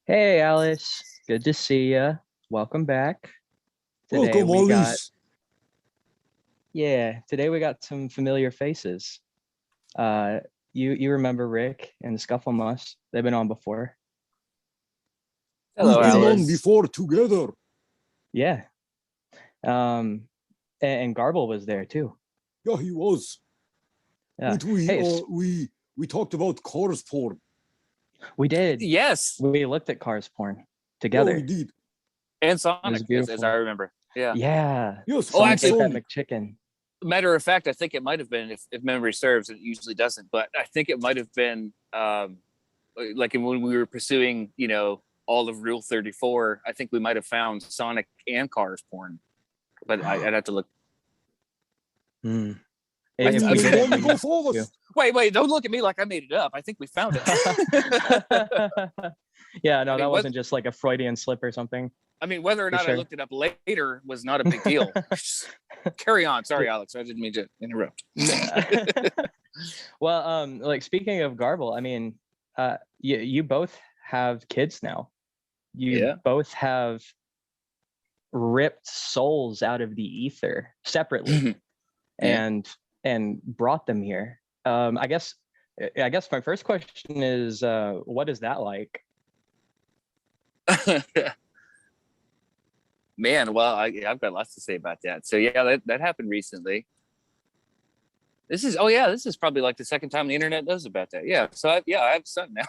Hey Alice, good to see you. Welcome back. Today Welcome, we got Alice. today we got some familiar faces. Uh you remember Rick and the Scufflemoss. They've been on before. We've Hello, been on Alice. before together. Yeah. Um and Garble was there too. Yeah, he was. Yeah. But we Hey, we talked about cars porn. we did. Yes, We looked at Cars porn Yeah, together. we did. and It Sonic, was as beautiful. I remember. Yeah. Yeah. Yes, Oh, Sonic actually, ate that Sonic. McChicken. Matter of fact, I think it might have been, if memory serves, it usually doesn't, but I think it might have been like when we were pursuing, all of Rule 34. I think we might have found Sonic and Cars porn, but I'd have to look. Hmm. I- If I- we Then didn't, why we go used forward? Wait! Don't look at me like I made it up. I think we found it. Yeah, no, I mean, that what- wasn't just like a Freudian slip or something. I mean, whether or For not I sure. looked it up later was not a big deal. Carry on. Sorry, Alex. I didn't mean to interrupt. Well, like speaking of Garble, I mean, you both have kids now. You Yeah. both have ripped souls out of the ether separately Yeah. and brought them here. I guess my first question is, what is that like? Man, well, I've got lots to say about that. So yeah, that happened recently. This is probably like the second time the internet knows about that. Yeah. So I have a son now.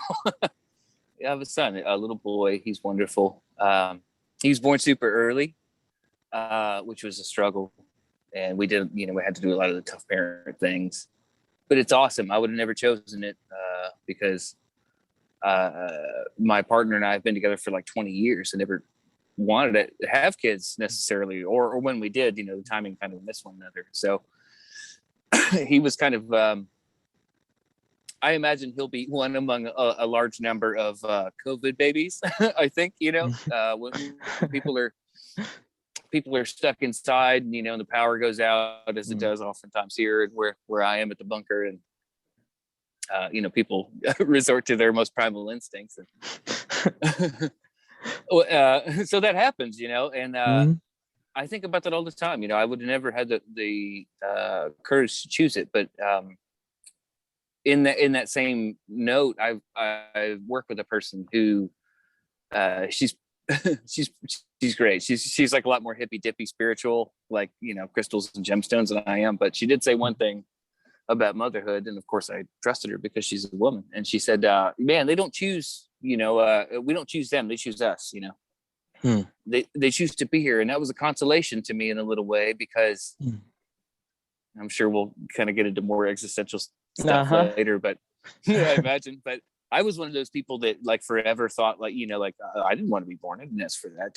Yeah, I have a son, a little boy. He's wonderful. He was born super early, which was a struggle. And we did, we had to do a lot of the tough parent things, but it's awesome. I would have never chosen it because my partner and I have been together for like 20 years and never wanted to have kids necessarily, or when we did, the timing kind of missed one another. So he was kind of, I imagine he'll be one among a large number of COVID babies. I think, when people are stuck inside, and the power goes out as it does oftentimes here and where I am at the bunker, and people resort to their most primal instincts. So that happens, and I think about that all the time. I would have never had the courage to choose it, but in that same note, I've worked with a person who she's she's great. She's like a lot more hippy dippy spiritual, like crystals and gemstones than I am. But she did say one thing about motherhood, and of course I trusted her because she's a woman. And she said, "Man, they don't choose. We don't choose them. They choose us. They choose to be here." And that was a consolation to me in a little way, because I'm sure we'll kind of get into more existential stuff later. But I imagine. But I was one of those people that like forever thought like, I didn't want to be born. I didn't ask for that.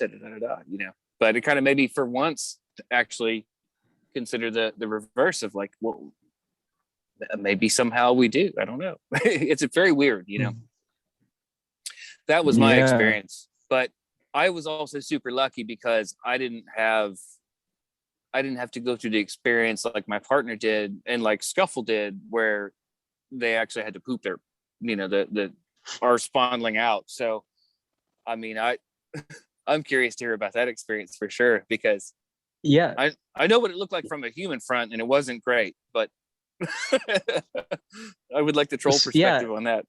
But it kind of made me for once actually consider the reverse of like, well, maybe somehow we do. I don't know. It's very weird, That was my experience. But I was also super lucky because I didn't have to go through the experience like my partner did and like Scuffle did, where they actually had to poop their, our spondling out. So, I mean, I'm curious to hear about that experience for sure, because I know what it looked like from a human front, and it wasn't great, but I would like the troll perspective on that.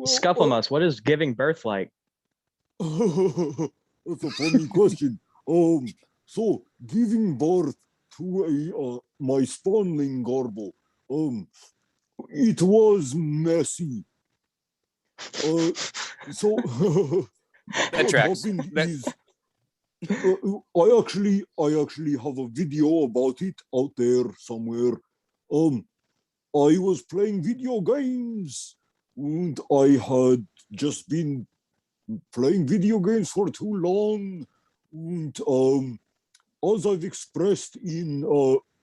Scufflemoss, what is giving birth like? That's a funny question. So giving birth to my spawning Garble, it was messy. So That what tracks. happened is I actually have a video about it out there somewhere. I was playing video games, and I had just been playing video games for too long. And as I've expressed in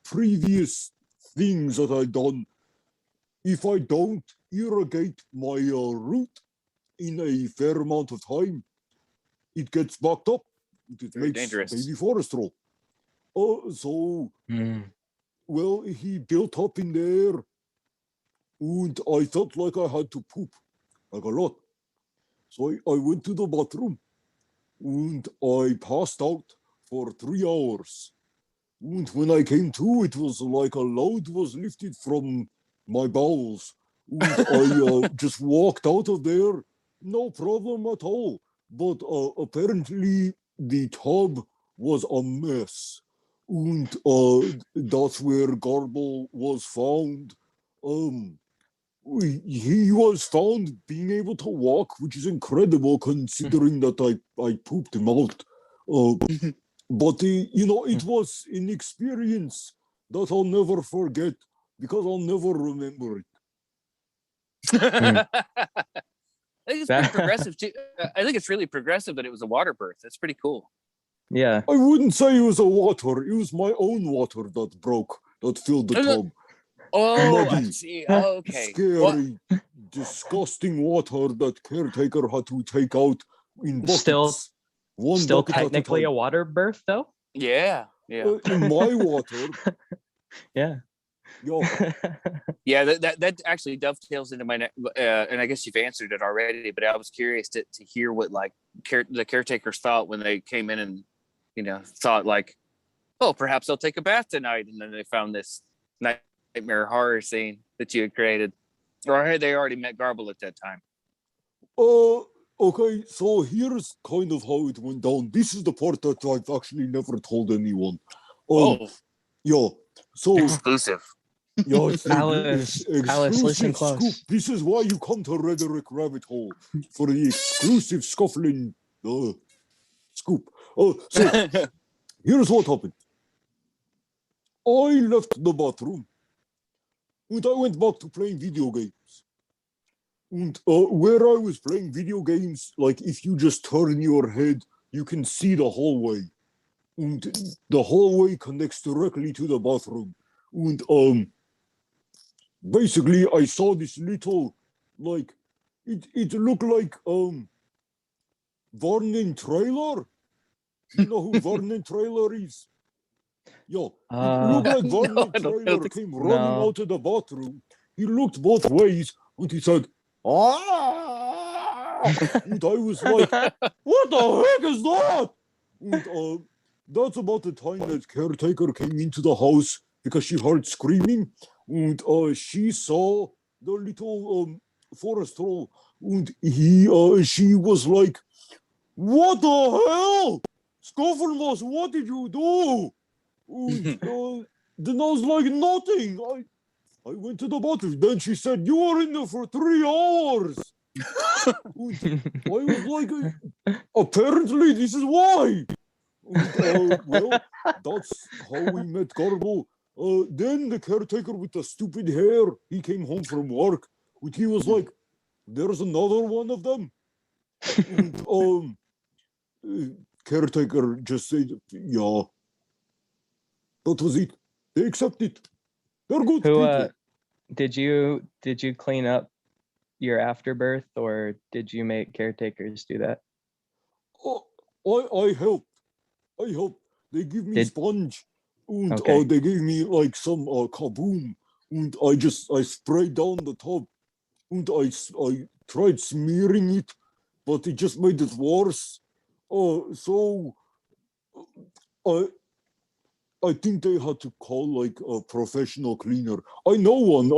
previous things that I've done, if I don't irrigate my root in a fair amount of time, it gets backed up. It Very makes dangerous. baby forest roll. Well, he built up in there, and I felt like I had to poop, like a lot. So I went to the bathroom and I passed out for 3 hours. And when I came to, it was like a load was lifted from my bowels. And I just walked out of there, no problem at all. But apparently the tub was a mess. And that's where Garble was found. He was found being able to walk, which is incredible considering that I pooped him out. But it was an experience that I'll never forget because I'll never remember it. I think it's pretty progressive too. I think it's really progressive that it was a water birth. That's pretty cool. Yeah. I wouldn't say it was a water. It was my own water that broke, that filled the tub. Oh, I Muddy, see. Oh, okay. scary, disgusting water that caretaker had to take out in buckets. Still technically a water birth, though? Yeah. In my water. Yeah. Yeah, that actually dovetails into my and I guess you've answered it already, but I was curious to hear what like the caretakers thought when they came in and thought like, oh, perhaps I'll take a bath tonight, and then they found this nightmare horror scene that you had created, or had they already met Garble at that time? Okay, so here's kind of how it went down. This is the part that I've actually never told anyone. Yeah, so exclusive. Yeah, it's Alice, listen close. Scoop. This is why you come to Rhetoric Rabbit Hole, for the exclusive scuffling scoop. So here's what happened. I left the bathroom and I went back to playing video games. And where I was playing video games, like if you just turn your head, you can see the hallway. And the hallway connects directly to the bathroom. And basically I saw this little, like, it looked like Vernon Trailer. You know who Vernon Trailer is? Yeah, it looked like Vernon Trailer came running out of the bathroom. He looked both ways and he said, "Ah!" And I was like, "What the heck is that?" And that's about the time that caretaker came into the house because she heard screaming, and she saw the little forest troll, and she was like, "What the hell? Scufflemoss, what did you do?" And then I was like, "Nothing. I went to the bathroom." Then she said, "You were in there for 3 hours." I was like, apparently this is why. And, well, that's how we met Garble. Then the caretaker with the stupid hair, he came home from work, and he was like, "There's another one of them." And caretaker just said, "Yeah." That was it. They accept it. They're good people. Did you clean up your afterbirth, or did you make caretakers do that? I helped. They give me sponge, and they gave me like some kaboom, and I sprayed down the tub, and I tried smearing it, but it just made it worse. So I think they had to call like a professional cleaner. I know one.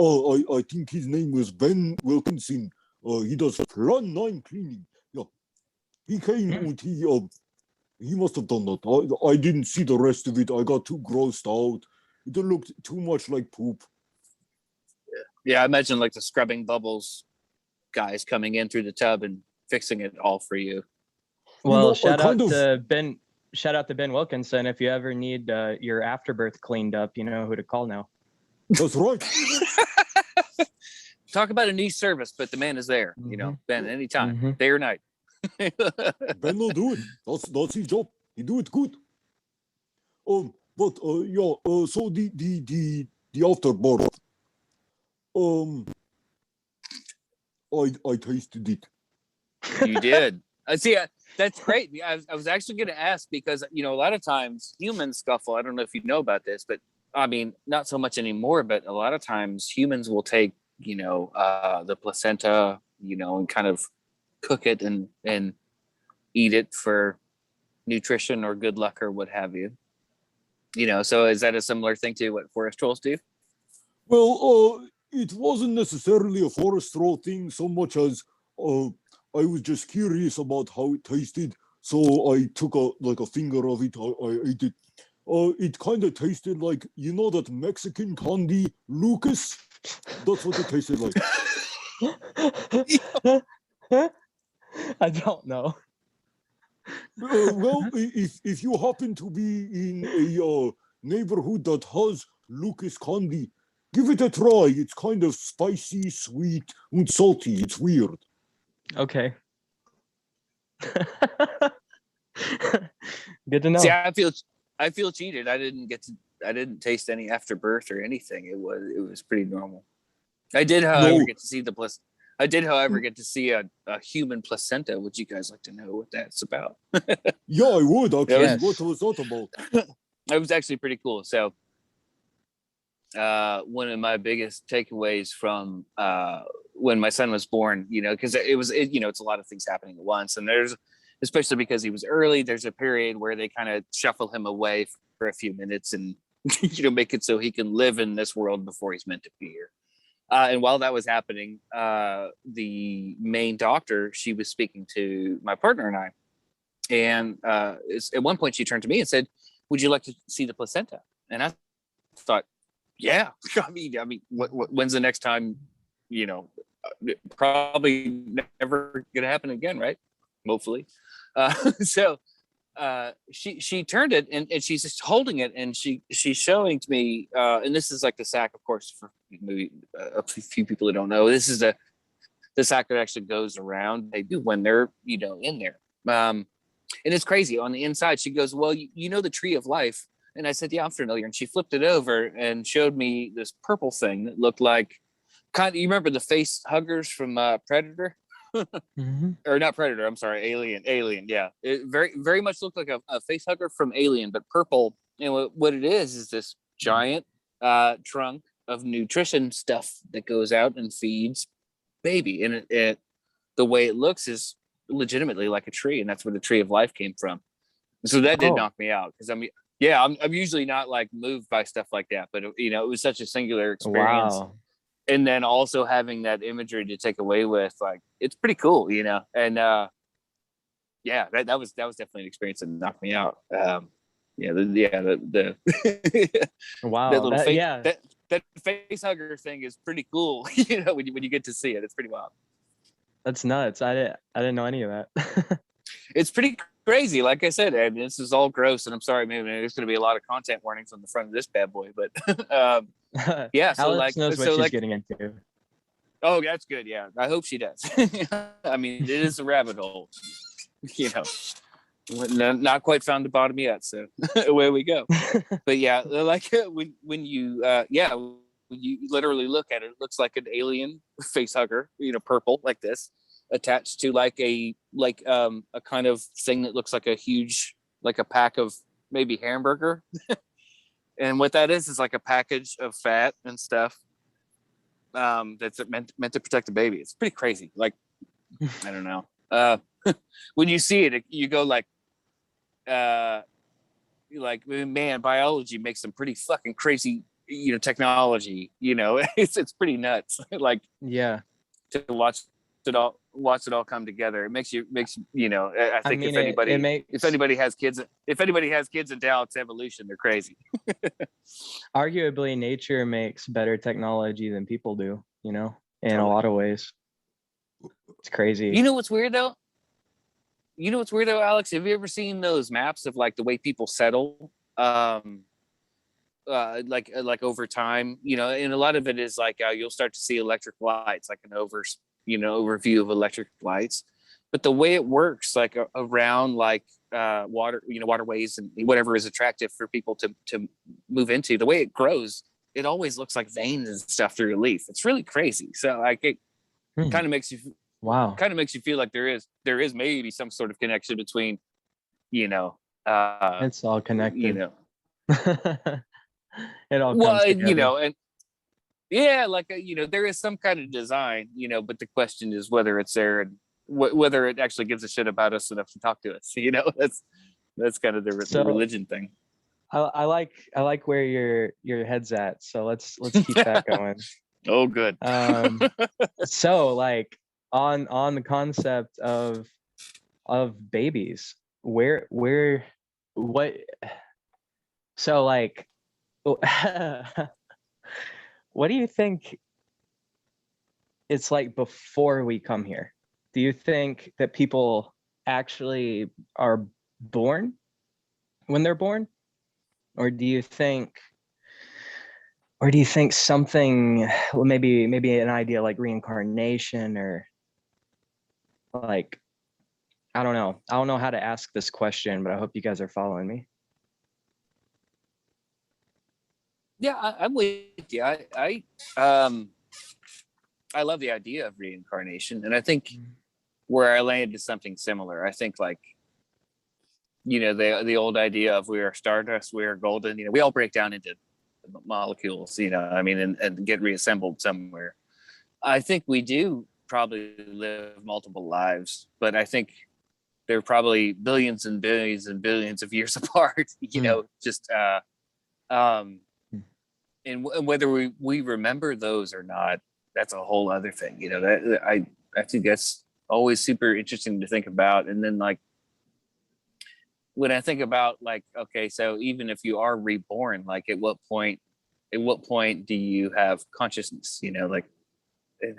I think his name was Ben Wilkinson. He does Plan 9 cleaning. Yeah, he came and he must have done that. I didn't see the rest of it. I got too grossed out. It looked too much like poop. Yeah, I imagine like the scrubbing bubbles guys coming in through the tub and fixing it all for you. Well, shout out to Ben Wilkinson. If you ever need your afterbirth cleaned up, you know who to call now. That's right. Talk about a niche service, but the man is there. You know, Ben, anytime, day or night. Ben will do it. That's his job. He do it good. But yeah. So the afterbirth. I tasted it. You did. See, that's great. I was actually going to ask because, you know, a lot of times humans scuffle. I don't know if you know about this, but I mean, not so much anymore, but a lot of times humans will take, you know, the placenta, you know, and kind of cook it and eat it for nutrition or good luck or what have you. So is that a similar thing to what forest trolls do? Well, it wasn't necessarily a forest troll thing so much as I was just curious about how it tasted. So I took a finger of it, I ate it. It kind of tasted like, that Mexican candy, Lucas? That's what it tasted like. I don't know. Well, if you happen to be in a neighborhood that has Lucas candy, give it a try. It's kind of spicy, sweet, and salty. It's weird. Okay. Good to know. See, I feel cheated. I didn't taste any afterbirth or anything. It was pretty normal. I did, however, get to see a human placenta. Would you guys like to know what that's about? Yeah, I would actually. Yes. What was that about? It was actually pretty cool. So one of my biggest takeaways from when my son was born, because it's a lot of things happening at once, and especially because he was early, there's a period where they kind of shuffle him away for a few minutes and make it so he can live in this world before he's meant to be here. And while that was happening, the main doctor, she was speaking to my partner and I, and at one point she turned to me and said, "Would you like to see the placenta?" And I thought, yeah. I mean, when's the next time? Probably never gonna happen again, right? Hopefully. So she turned it and she's just holding it and she's showing to me, and this is like the sack, of course, for maybe a few people who don't know, this is the sack that actually goes around. They do when they're in there, and it's crazy. On the inside, she goes, "Well, the tree of life." And I said, "Yeah, I'm familiar." And she flipped it over and showed me this purple thing that looked like you remember the face huggers from Predator? Mm-hmm. Or not Predator, I'm sorry, Alien. Yeah, it very, very much looked like a face hugger from Alien, but purple. And what it is this giant trunk of nutrition stuff that goes out and feeds baby. And the way it looks is legitimately like a tree, and that's where the tree of life came from. So that did knock me out, because I'm usually not like moved by stuff like that, but it was such a singular experience. Wow. And then also having that imagery to take away with, like, it's pretty cool, and that was definitely an experience that knocked me out. The Wow. that little that face hugger thing is pretty cool. When you get to see it, it's pretty wild. That's nuts. I didn't know any of that. It's pretty crazy, like I said, and this is all gross, and I'm sorry, maybe there's going to be a lot of content warnings on the front of this bad boy, but yeah. So Alex knows what she's getting into. Oh, that's good. Yeah, I hope she does. I mean, it is a rabbit hole, not quite found the bottom yet, so away we go. But yeah, like when you literally look at it, it looks like an alien face hugger, purple like this, attached to a kind of thing that looks like a huge, like a pack of maybe hamburger. And what that is like a package of fat and stuff that's meant to protect the baby. It's pretty crazy. Like, I don't know. When you see it, you go like, man, biology makes some pretty fucking crazy, technology. It's pretty nuts. Like, yeah, to watch it all come together. It makes you I think if anybody has kids and doubts evolution, they're crazy. Arguably, nature makes better technology than people do, in a lot of ways. It's crazy. You know what's weird though, Alex? Have you ever seen those maps of like the way people settle like over time, and a lot of it is like you'll start to see electric lights, like an overview of electric lights, but the way it works, like around like water, waterways and whatever is attractive for people to move into, the way it grows, it always looks like veins and stuff through a leaf. It's really crazy. So like it kind of makes you feel like there is maybe some sort of connection between, it's all connected. It all well, comes together. And yeah, like there is some kind of design, but the question is whether it's there whether it actually gives a shit about us enough to talk to us. You know, that's kind of the religion thing. I like where your head's at. So let's keep that going. Oh, good. So like on the concept of babies, what? So like, what do you think it's like before we come here? Do you think that people actually are born when they're born? Or do you think something, well, maybe an idea like reincarnation, or like, I don't know how to ask this question, but I hope you guys are following me. Yeah, I'm with you. I love the idea of reincarnation, and I think where I landed is something similar. I think, like, you know, the old idea of we are stardust, we are golden. You know, we all break down into molecules. You know, I mean, and get reassembled somewhere. I think we do probably live multiple lives, but I think they're probably billions and billions and billions of years apart. You know, just and whether we remember those or not, that's a whole other thing. You know, that I think that's always super interesting to think about. And then, like, when I think about, like, okay, so even if you are reborn, like, at what point do you have consciousness? You know, like,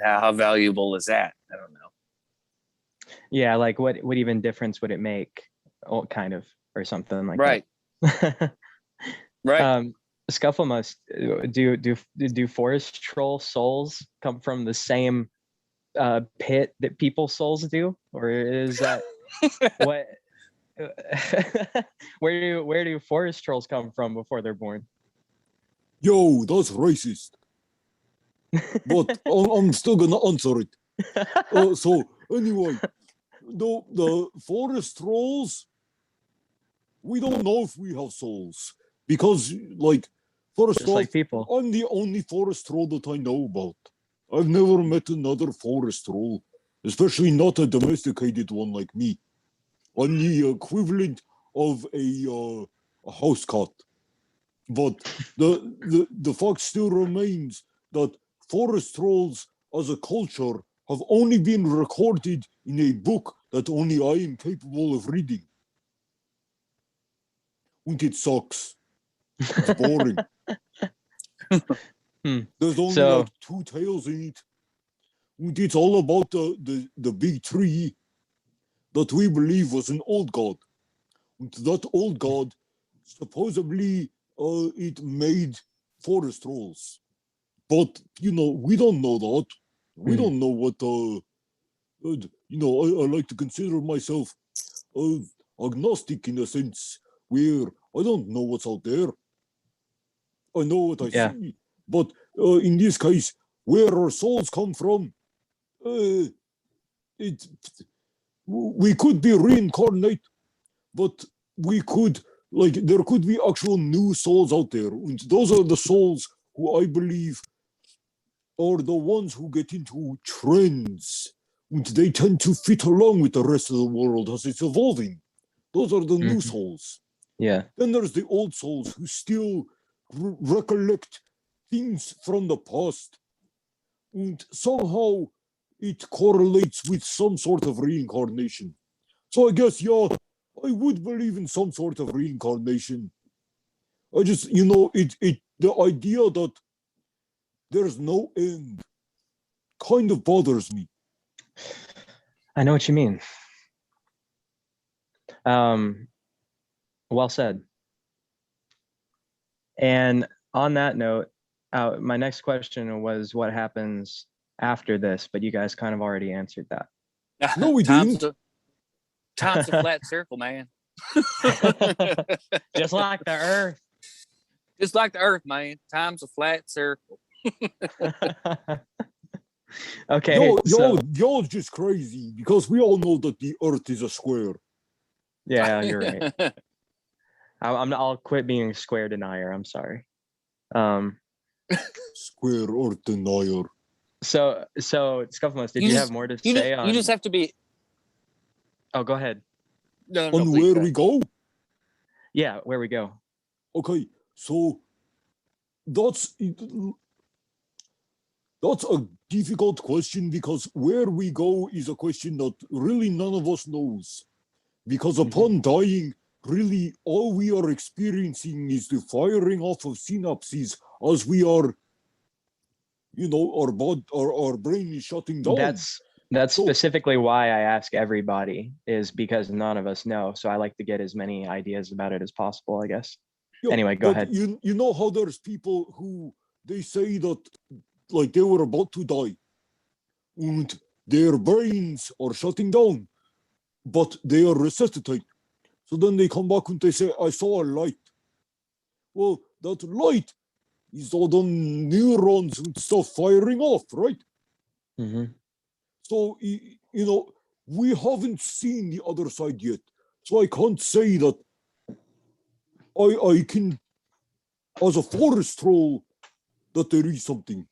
how valuable is that? I don't know. Yeah, like what even difference would it make? Oh, kind of, or something like right. that. Right. Scufflemoss, do forest troll souls come from the same pit that people souls do, or is that what? Where do forest trolls come from before they're born? Yo, that's racist. But I'm still gonna answer it. So anyway, the forest trolls, we don't know if we have souls because, like, first Just off, like people. I'm the only forest troll that I know about. I've never met another forest troll, especially not a domesticated one like me. I'm the equivalent of a house cat. But the fact still remains that forest trolls as a culture have only been recorded in a book that only I am capable of reading. And it sucks. It's boring. There's only like 2 tales in it. And it's all about the big tree that we believe was an old god. And that old god, supposedly, it made forest trolls. But, you know, we don't know that. We don't know what, you know, I like to consider myself agnostic in a sense, where I don't know what's out there. I know what I see. But in this case, where our souls come from, we could be reincarnate, but we could, like, there could be actual new souls out there. And those are the souls who I believe are the ones who get into trends. And they tend to fit along with the rest of the world as it's evolving. Those are the new souls. Yeah. Then there's the old souls who still recollect things from the past. And somehow it correlates with some sort of reincarnation. So I guess, yeah, I would believe in some sort of reincarnation. I just, you know, the idea that there's no end kind of bothers me. I know what you mean. Well said. And on that note, my next question was what happens after this, but you guys kind of already answered that. No, we didn't. Time's a flat circle, man. Just like the earth. Just like the earth, man. Time's a flat circle. Okay. Y'all just crazy because we all know that the earth is a square. Yeah, you're right. I'll quit being a square denier. I'm sorry. Square earth denier. So Scufflemoss, did you have more to say on? You just have to be Oh, go ahead. No, On please, where go we ahead. go? Yeah, where we go. Okay, so that's a difficult question, because where we go is a question that really none of us knows. Because upon dying, really all we are experiencing is the firing off of synapses as we are, our brain is shutting down. That's So- specifically why I ask everybody, is because none of us know. So I like to get as many ideas about it as possible, I guess. Yeah, Anyway, go but ahead. You know how there's people who they say that like they were about to die and their brains are shutting down, but they are resuscitated. So then they come back and they say, I saw a light. Well, that light is all the neurons and stuff firing off, right? Mm-hmm. So, we haven't seen the other side yet. So I can't say that I can, as a forest troll, that there is something.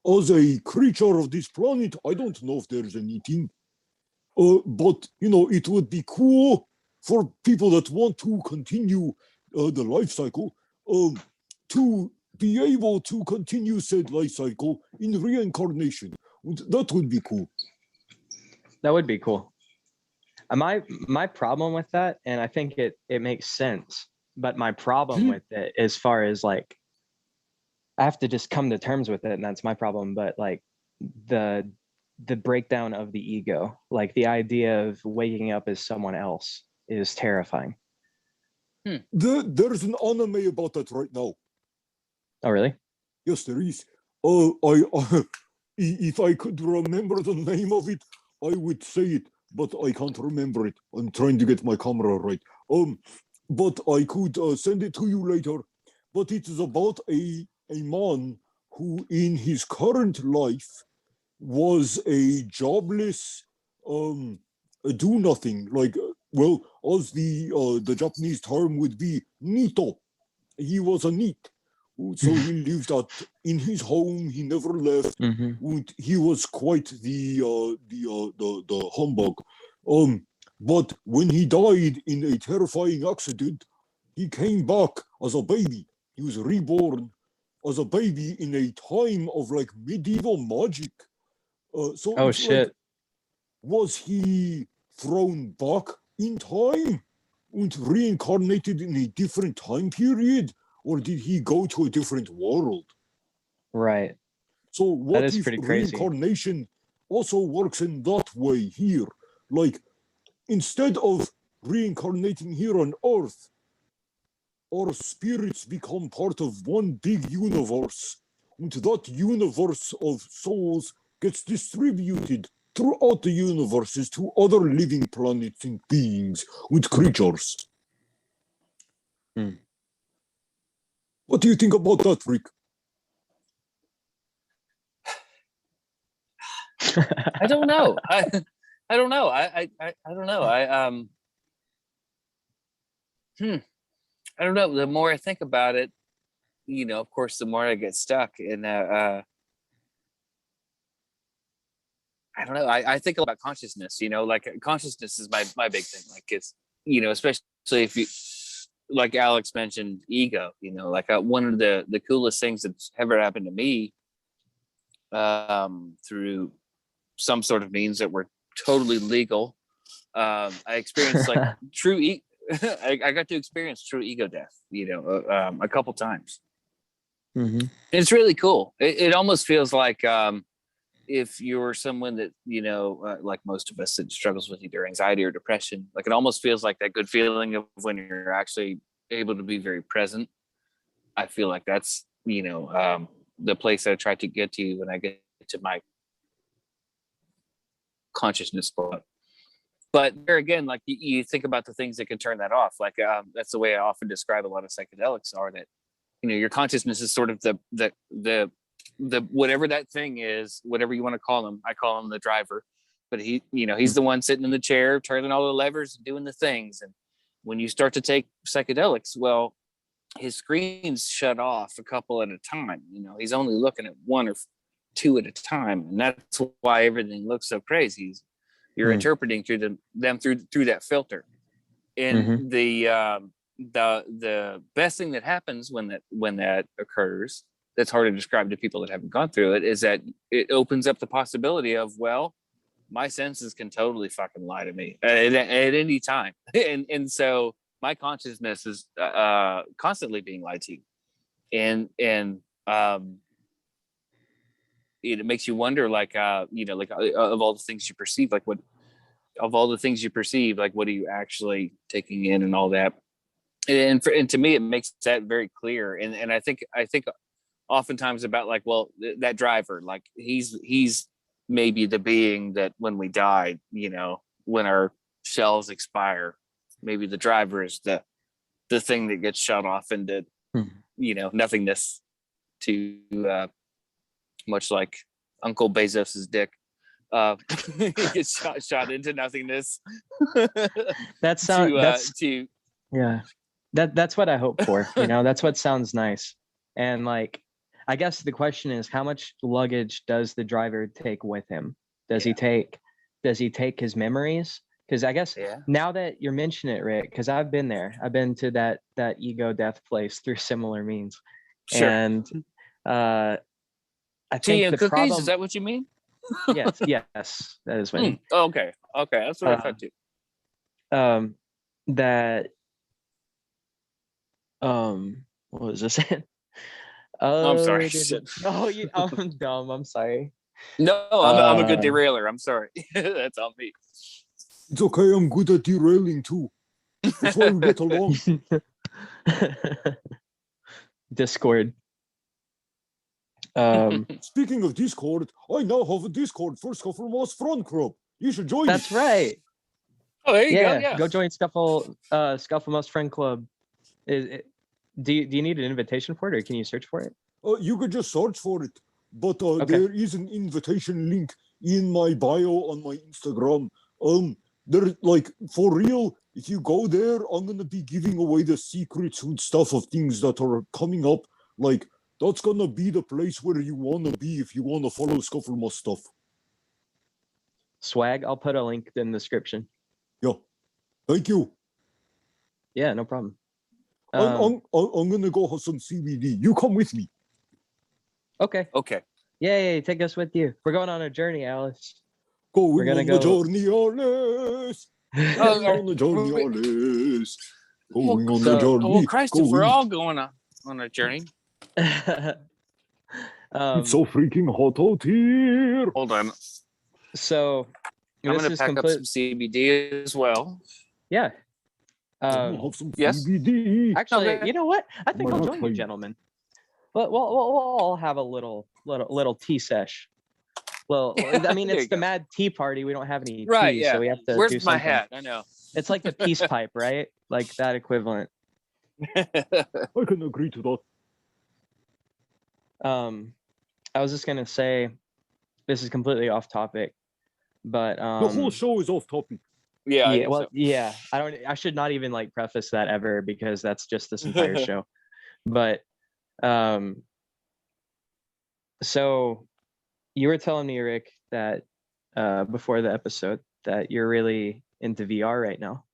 As a creature of this planet, I don't know if there's anything. But, it would be cool for people that want to continue the life cycle to be able to continue said life cycle in reincarnation. And that would be cool. That would be cool. My problem with that, and I think it makes sense, but my problem with it, as far as like, I have to just come to terms with it, and that's my problem. But like the breakdown of the ego, like the idea of waking up as someone else, is terrifying. There's an anime about that right now. Oh, really? Yes, there is. If I could remember the name of it, I would say it, but I can't remember it. I'm trying to get my camera right. But I could send it to you later. But it is about a man who, in his current life, was a jobless, do nothing. Like, as the Japanese term would be, nito. He was a neat. So he lived in his home. He never left. Mm-hmm. He was quite the humbug. But when he died in a terrifying accident, he came back as a baby. He was reborn as a baby in a time of like medieval magic. So Oh, it's shit. like, was he thrown back in time and reincarnated in a different time period? Or did he go to a different world? Right. So what is if pretty crazy. reincarnation also works in that way here? Like, instead of reincarnating here on Earth, our spirits become part of one big universe, and that universe of souls gets distributed throughout the universes to other living planets and beings and creatures. What do you think about that, Rick? I don't know. I don't know. I don't know. I don't know. The more I think about it, of course, the more I get stuck. And I don't know. I think about consciousness. Like consciousness is my big thing. Like it's especially if you, like Alex mentioned, ego. Like one of the coolest things that's ever happened to me through some sort of means that were totally legal. I experienced like true I got to experience true ego death, a couple times. Mm-hmm. It's really cool. It almost feels like if you're someone that, like most of us, that struggles with either anxiety or depression, like it almost feels like that good feeling of when you're actually able to be very present. I feel like that's, the place I try to get to when I get to my consciousness spot. But there again, like you think about the things that can turn that off. Like that's the way I often describe a lot of psychedelics are that, your consciousness is sort of the whatever that thing is, whatever you want to call him. I call him the driver, but he's the one sitting in the chair, turning all the levers, doing the things. And when you start to take psychedelics, well, his screens shut off a couple at a time. He's only looking at one or two at a time, and that's why everything looks so crazy. You're interpreting through them through that filter. And the best thing that happens when that occurs, that's hard to describe to people that haven't gone through it, is that it opens up the possibility of, well, my senses can totally fucking lie to me at any time. And so my consciousness is constantly being lied to. And it makes you wonder, like, like of all the things you perceive, like what are you actually taking in and all that. And to me, it makes that very clear. And I think oftentimes about, like, well, that driver, like he's maybe the being that when we die, when our shells expire, maybe the driver is the thing that gets shot off into nothingness, to much like Uncle Bezos's dick. He gets shot into nothingness. That sounds yeah. That's what I hope for. That's what sounds nice. And like, I guess the question is, how much luggage does the driver take with him? Does he take his memories? Because I guess now that you're mentioning it, Rick, because I've been there. I've been to that ego death place through similar means. Sure. And I think the problem, is that what you mean? yes, that is what I mean. Okay, that's what I thought too. What was this? I'm sorry. I'm dumb. I'm sorry. No, I'm a good derailer. I'm sorry. That's on me. It's okay. I'm good at derailing too. That's why we get along. Discord. Speaking of Discord, I now have a Discord for Scufflemoss Front Club. You should join. That's right. Oh, there you go. Yeah. Go join Scufflemoss Friend Club. Do you need an invitation for it, or can you search for it? You could just search for it, but there is an invitation link in my bio on my Instagram. There, like, for real, if you go there, I'm gonna be giving away the secrets and stuff of things that are coming up. Like, that's gonna be the place where you wanna be if you wanna follow Scufflemoss stuff. Swag. I'll put a link in the description. Yeah, thank you. Yeah, no problem. I'm gonna go have some CBD. You come with me. Okay. Yeah, take us with you. We're going on a journey, Alice. Going on the journey, Alice. On the journey, Alice. Going on the journey. Well, Christ, if we're all going on a journey. It's so freaking hot out here. Hold on. So I'm gonna pack up some CBD as well. Yeah. Have some CBD. Actually, you know what? I think I'll join you, gentlemen. We'll all have a little tea sesh. Well, I mean, it's the Mad Tea Party. We don't have any tea, so we have to. Where's do my something. hat? I know. It's like the peace pipe, right? Like that equivalent. I can agree to that. I was just gonna say, this is completely off topic, but the whole show is off topic. Yeah. I should not even like preface that ever, because that's just this entire show. But so you were telling me, Rick, that before the episode, that you're really into VR right now.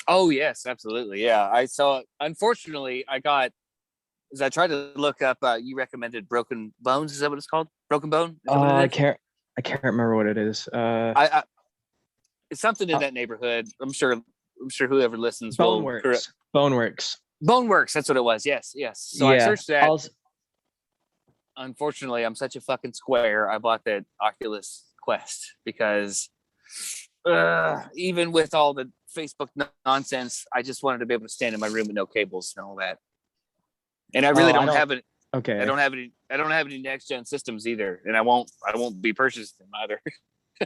Oh yes, absolutely. Yeah, I saw it. Unfortunately, as I tried to look up, you recommended Broken Bones. Is that what it's called? Broken Bone? I can't remember what it is. It's something in that neighborhood. I'm sure whoever listens Boneworks. Boneworks. That's what it was. Yes. So I searched that. Unfortunately, I'm such a fucking square. I bought that Oculus Quest because even with all the Facebook nonsense, I just wanted to be able to stand in my room with no cables and all that. And I really don't have it. Okay. I don't have any next gen systems either, and I won't be purchasing them either.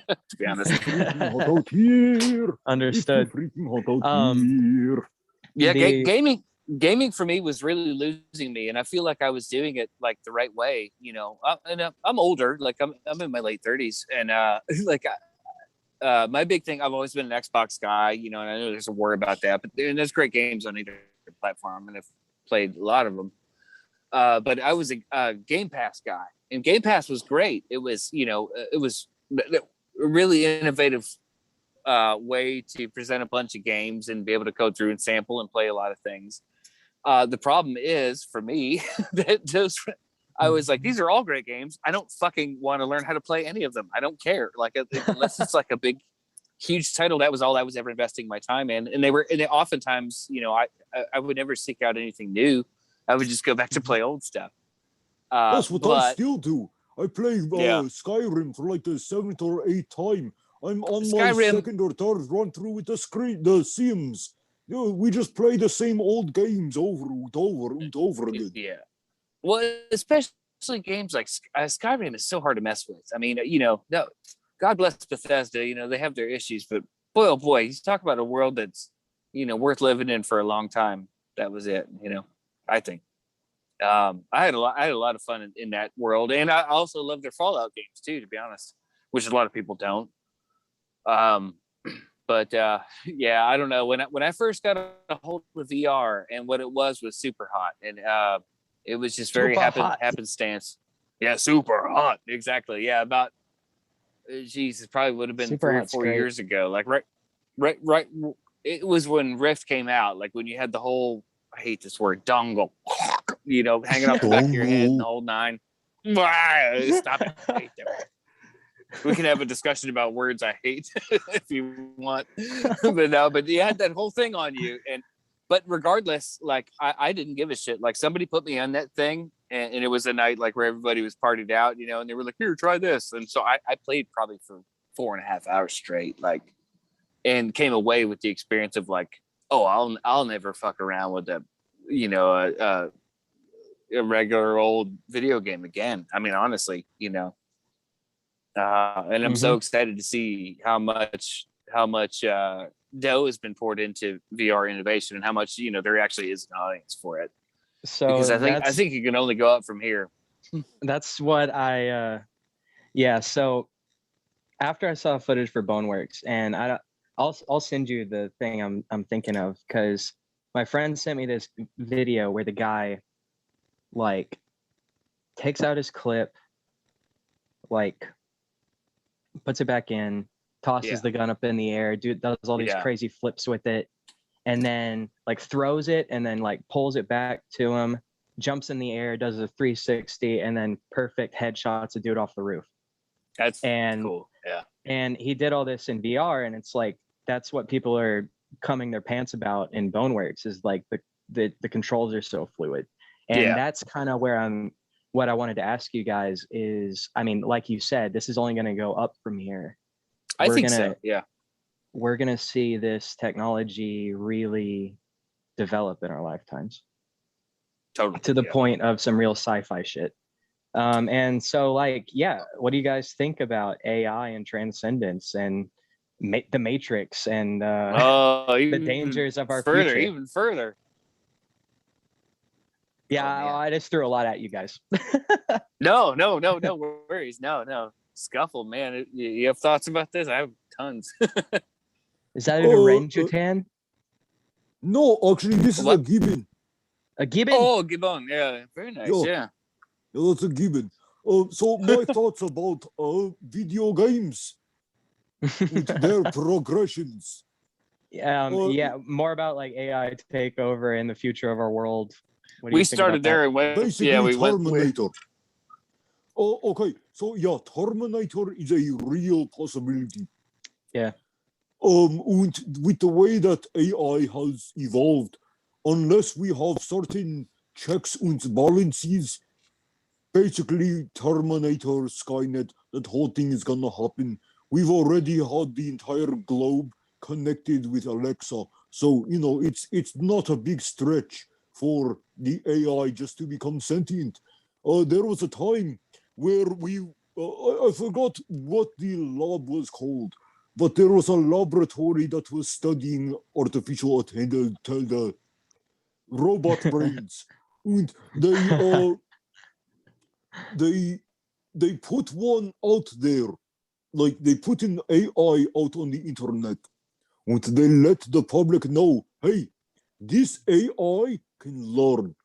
To be honest. Hot out here. Understood. Freaking hot out here. Yeah, gaming for me was really losing me, and I feel like I was doing it like the right way. I'm older, like I'm in my late 30s, and my big thing, I've always been an Xbox guy, and I know there's a war about that, but there's great games on either platform, and I've played a lot of them. But I was a Game Pass guy, and Game Pass was great. It was, it was a really innovative way to present a bunch of games and be able to go through and sample and play a lot of things. The problem is for me that I was like, these are all great games. I don't fucking want to learn how to play any of them. I don't care. Like unless it's like a big, huge title, that was all I was ever investing my time in. And they oftentimes, I would never seek out anything new. I would just go back to play old stuff. That's what I still do. I play Skyrim for like the 7th or 8th time. I'm on my second or third run through with the Sims. We just play the same old games over and over again. Yeah. Well, especially games like Skyrim is so hard to mess with. I mean, no, God bless Bethesda. They have their issues, but boy, oh boy, you talk about a world that's, worth living in for a long time. That was it. I think. I had a lot of fun in that world, and I also love their Fallout games too, to be honest, which a lot of people don't. But I don't know. When I first got a hold of VR, and what it was super hot, and it was just very happenstance. Yeah, super hot. Exactly. Yeah, about it probably would have been super 3 or 4 years ago. Like right. It was when Rift came out. Like when you had the whole, I hate this word, dongle, hanging off the back of your head and the whole nine. Stop it. I hate that. We can have a discussion about words I hate if you want. But you had that whole thing on you. But regardless, like I didn't give a shit. Like somebody put me on that thing and it was a night like where everybody was partied out, and they were like, here, try this. And so I played probably for 4.5 hours straight, and came away with the experience of like, oh, I'll never fuck around with a regular old video game again. I mean, honestly, and I'm so excited to see how much dough has been poured into VR innovation and how much there actually is an audience for it. So because I think you can only go up from here. That's what so after I saw footage for Boneworks, and I'll send you the thing I'm thinking of, because my friend sent me this video where the guy like takes out his clip, like puts it back in, tosses the gun up in the air, does all these crazy flips with it, and then like throws it and then like pulls it back to him, jumps in the air, does a 360, and then perfect headshots a dude off the roof. That's cool. Yeah. And he did all this in VR, and it's like that's what people are coming their pants about in Boneworks, is like the controls are so fluid. And that's kind of where what I wanted to ask you guys is, I mean, like you said, this is only going to go up from here. I think so. Yeah. We're going to see this technology really develop in our lifetimes. Totally. To the point of some real sci-fi shit. And so like, what do you guys think about AI and transcendence and the Matrix and the dangers of our future? Even further. Yeah, I just threw a lot at you guys. No worries. No. Scuffle, man. You have thoughts about this? I have tons. Is that an orangutan? No, actually, this is a gibbon. A gibbon? Oh, gibbon. Yeah, very nice. Yeah, that's a gibbon. So my thoughts about video games with their progressions. More about like AI take over in the future of our world. We started there and went. Basically, we Terminator. Okay. So Terminator is a real possibility. Yeah. And with the way that AI has evolved, unless we have certain checks and balances, basically Terminator, Skynet, that whole thing is gonna happen. We've already had the entire globe connected with Alexa, so it's not a big stretch for the AI just to become sentient. There was a time where I forgot what the lab was called, but there was a laboratory that was studying artificial the robot brains, and they put one out there, like they put an AI out on the internet, and they let the public know, hey, this AI can learn.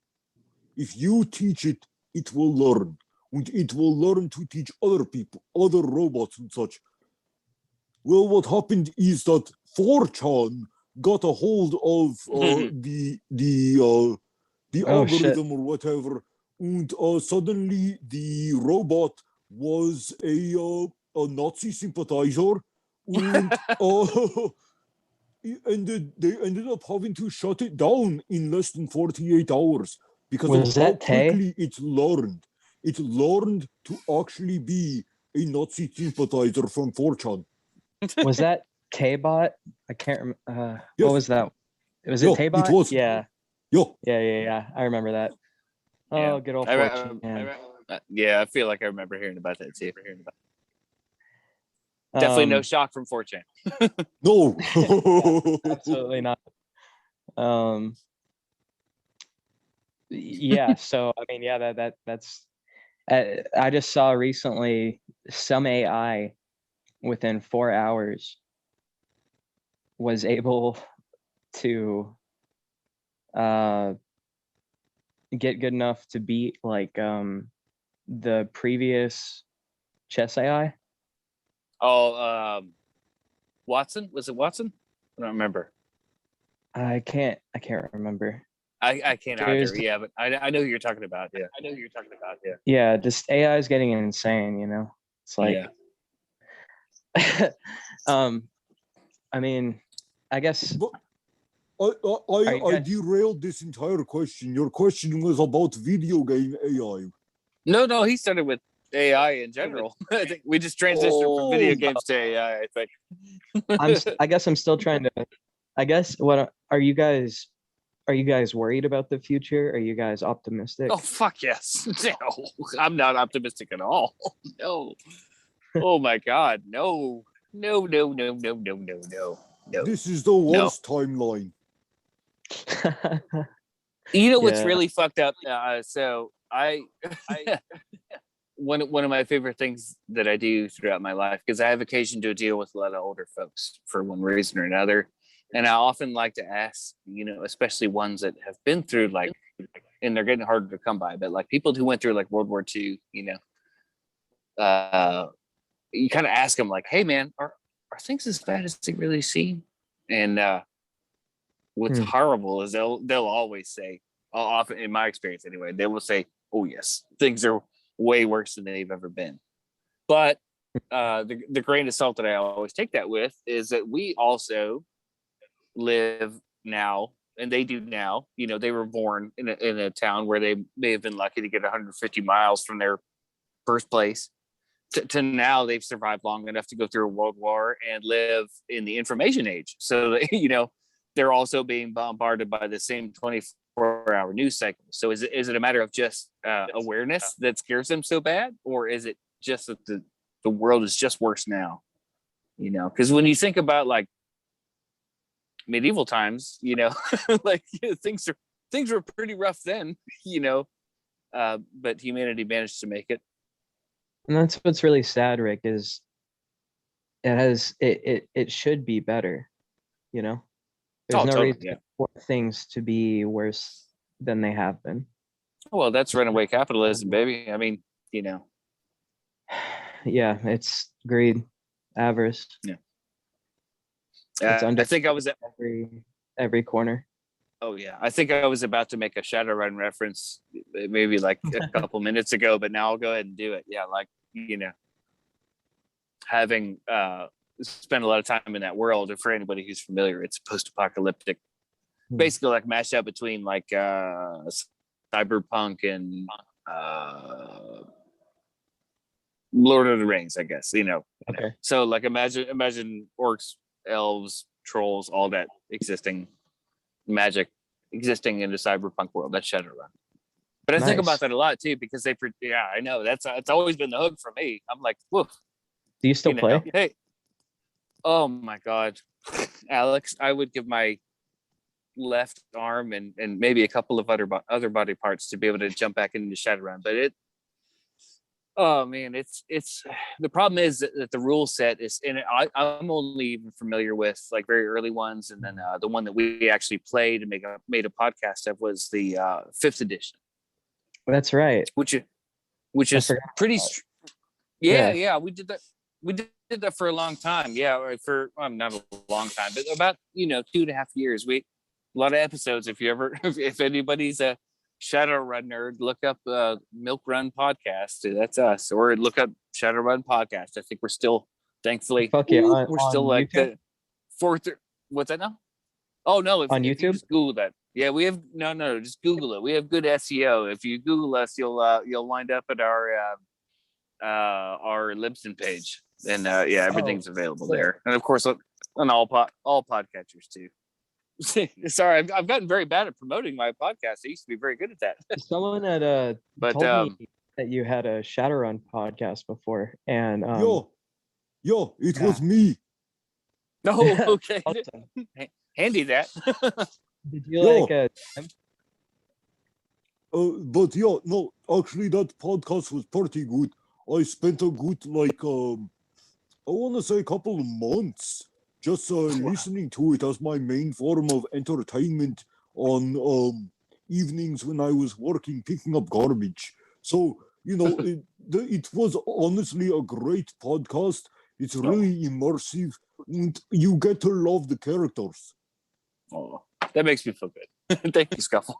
If you teach it, it will learn. And it will learn to teach other people, other robots and such. Well, what happened is that 4chan got a hold of the Oh, shit. algorithm or whatever, and suddenly the robot was a Nazi sympathizer, and they ended up having to shut it down in less than 48 hours because Was of how that Tay? quickly it learned. It learned to actually be a Nazi sympathizer from 4chan. Was that Taybot? I can't remember. Yes. What was that? Was it Yeah, Taybot? it was. Yeah. Yeah. Yeah. I remember that. Yeah. Oh, good old I fortune. yeah, I feel like I remember hearing about that too. Definitely no shock from 4chan. No. Absolutely not. Yeah, so I mean, yeah, that's I just saw recently some AI within 4 hours was able to get good enough to beat like the previous chess AI. Oh, Watson? Was it Watson? I don't remember. I can't remember. I can't There's- either. Yeah, but I know who you're talking about. Yeah. Yeah, just AI is getting insane, you know. It's like Yeah. I mean, I guess But Are you I guys- derailed this entire question. Your question was about video game AI. No, he started with AI in general. I think we just transitioned from video games to AI. I think. I guess I'm still trying to. I guess what are you guys? Are you guys worried about the future? Are you guys optimistic? Oh fuck yes! No, I'm not optimistic at all. No. Oh my god, no. This is the worst timeline. You know what's Yeah. really fucked up? So I one of my favorite things that I do throughout my life, because I have occasion to deal with a lot of older folks for one reason or another, and I often like to ask, you know, especially ones that have been through like, and they're getting harder to come by, but like people who went through like World War II, you know, you kind of ask them like, hey man, are things as bad as they really seem? And what's horrible is they'll always say, often in my experience anyway, they will say, oh yes, things are way worse than they've ever been. But the grain of salt that I always take that with is that we also live now, and they do now. You know, they were born in a town where they may have been lucky to get 150 miles from their birthplace to now they've survived long enough to go through a world war and live in the information age. So that, you know, they're also being bombarded by the same 24-hour news cycle. So is it a matter of just awareness that scares them so bad, or is it just that the world is just worse now? You know, because when you think about like medieval times, you know, like things were pretty rough then, you know, but humanity managed to make it. And that's what's really sad, Rick, is it should be better, you know? There's no reason for things to be worse than they have been. Well, that's runaway capitalism, baby. I mean, you know. Yeah, it's greed, avarice. Yeah. It's I think I was at every corner. Oh yeah, I think I was about to make a Shadowrun reference maybe like a couple minutes ago, but now I'll go ahead and do it. Yeah, like, you know, having spent a lot of time in that world, and for anybody who's familiar, it's post-apocalyptic, basically like mashed up between like cyberpunk and Lord of the Rings, I guess, you know. Okay. So like imagine orcs, elves, trolls, all that existing magic existing in the cyberpunk world. That's Shadowrun. But I think about that a lot too, because I know it's always been the hook for me. I'm like, woof. Do you still play? Hey, oh my god, Alex, I would give my left arm and maybe a couple of other body parts to be able to jump back into Shadowrun. But oh man, it's the problem is that the rule set is, and I'm only even familiar with like very early ones, and then the one that we actually played and made a podcast of was the 5th edition. That's right. Which is pretty. Yeah, we did that. We did did that for a long time. Yeah, for not a long time, but about 2.5 years. A lot of episodes. If you ever, if anybody's a Shadowrun nerd, look up Milk Run podcast. That's us, or look up Shadowrun podcast. I think we're still, thankfully, Fuck yeah, we're still like YouTube? the fourth. What's that now? Oh no, if On you YouTube? just Google that. Yeah, we have no, just Google it. We have good SEO. If you Google us, you'll wind up at our Libsyn page, and everything's available there, and of course on all podcatchers too. Sorry, I've gotten very bad at promoting my podcast. I used to be very good at that. Someone had told me that you had a Shadowrun podcast before, and it was me. No, okay, awesome. handy that. Did you like but no, actually that podcast was pretty good. I spent a good I want to say a couple of months just listening to it as my main form of entertainment on evenings when I was working picking up garbage. So it was honestly a great podcast. It's really immersive, and you get to love the characters. Oh, that makes me feel good. Thank you, Scuffle.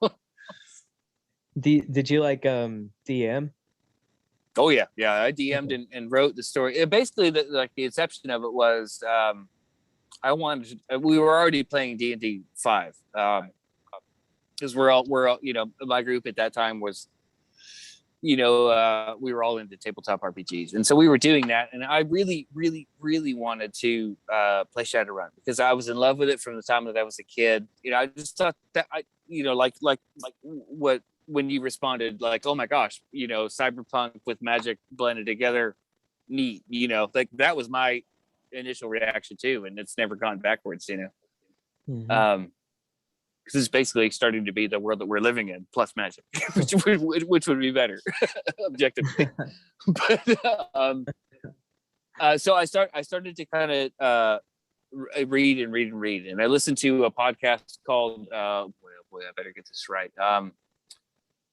Did you like DM? Oh yeah, I DM'd and wrote the story. Basically, the inception of it was we were already playing D&D 5 because we're all my group at that time was we were all into tabletop RPGs, and so we were doing that, and I really wanted to play Shadowrun because I was in love with it from the time that I was a kid. I just thought that like what when you responded like, oh my gosh, cyberpunk with magic blended together, neat, like that was my initial reaction too, and it's never gone backwards, Mm-hmm. Because it's basically starting to be the world that we're living in plus magic, which would be better objectively. But so I started to kind of read, and I listened to a podcast called I better get this right,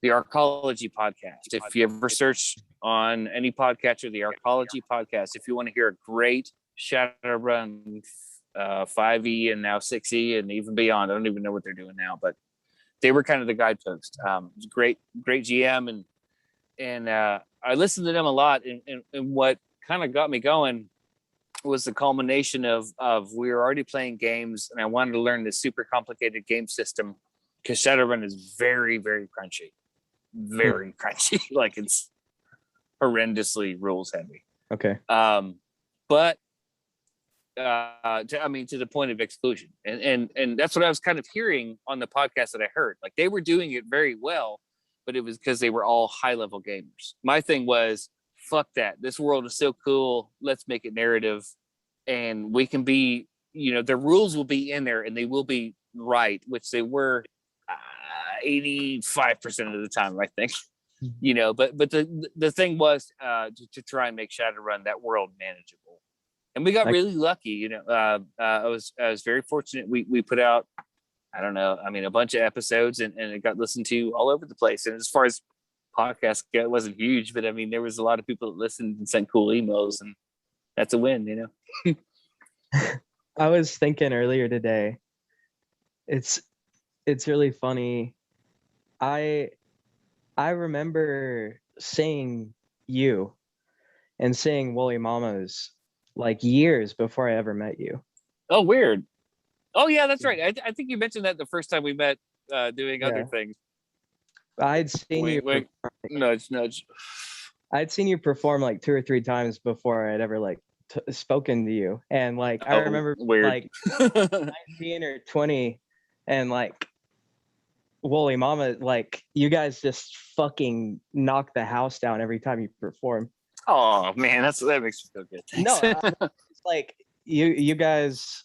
the Arcology podcast. If you ever search on any podcatcher, the Arcology podcast, if you want to hear a great Shadowrun 5e and now 6e and even beyond, I don't even know what they're doing now, but they were kind of the guidepost. Great GM, and I listened to them a lot, and what kind of got me going was the culmination of we were already playing games, and I wanted to learn this super complicated game system because Shadowrun is very, very crunchy. Very crunchy. Like it's horrendously rules heavy. Okay. But to the point of exclusion, and that's what I was kind of hearing on the podcast that I heard. Like they were doing it very well, but it was because they were all high level gamers. My thing was, fuck that. This world is so cool. Let's make it narrative, and we can be, the rules will be in there, and they will be right, which they were 85% of the time, I think. But the thing was to try and make Shadowrun that world manageable, and we got really lucky. I was very fortunate. We put out, I don't know, a bunch of episodes, and it got listened to all over the place. And as far as podcasts go, it wasn't huge, but there was a lot of people that listened and sent cool emails, and that's a win. I was thinking earlier today, it's really funny. I remember seeing you and seeing Woolly Mamas like years before I ever met you. Oh, weird. Oh yeah, that's right. I think you mentioned that the first time we met doing other things. I'd seen you. Nudge. I'd seen you perform like 2 or 3 times before I'd ever like spoken to you, and like I remember weird. like 19 or 20, and like Woolly Mama, like you guys just fucking knock the house down every time you perform. Oh man, that makes me feel good. Thanks. No, it's like you guys.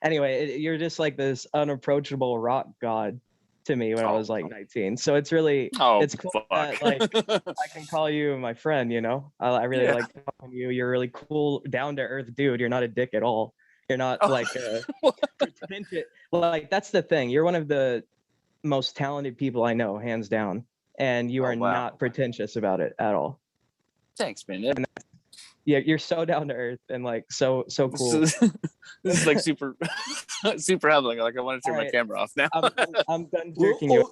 Anyway, you're just like this unapproachable rock god to me when I was like 19. So it's really it's cool that like I can call you my friend. I really like talking to you. You're a really cool, down to earth dude. You're not a dick at all. You're not like pretentious. Like that's the thing. You're one of the most talented people I know, hands down, and you are not pretentious about it at all. Thanks, man. Yeah, you're so down to earth and like so cool. This is like super super humbling. Like I want to turn my Alright. camera off now. I'm done Well, jerking you.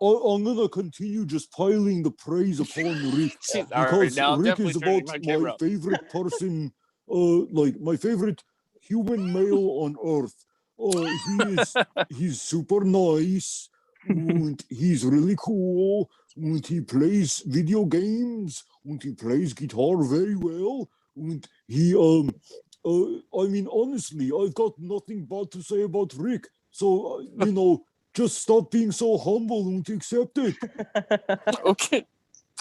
I'm gonna continue just piling the praise upon Rick All right, because now I'm Rick definitely is turning about my my camera off. favorite person, like my favorite human male on earth. He's super nice, and he's really cool, and he plays video games, and he plays guitar very well, and I mean, honestly, I've got nothing bad to say about Rick. So, just stop being so humble and accept it.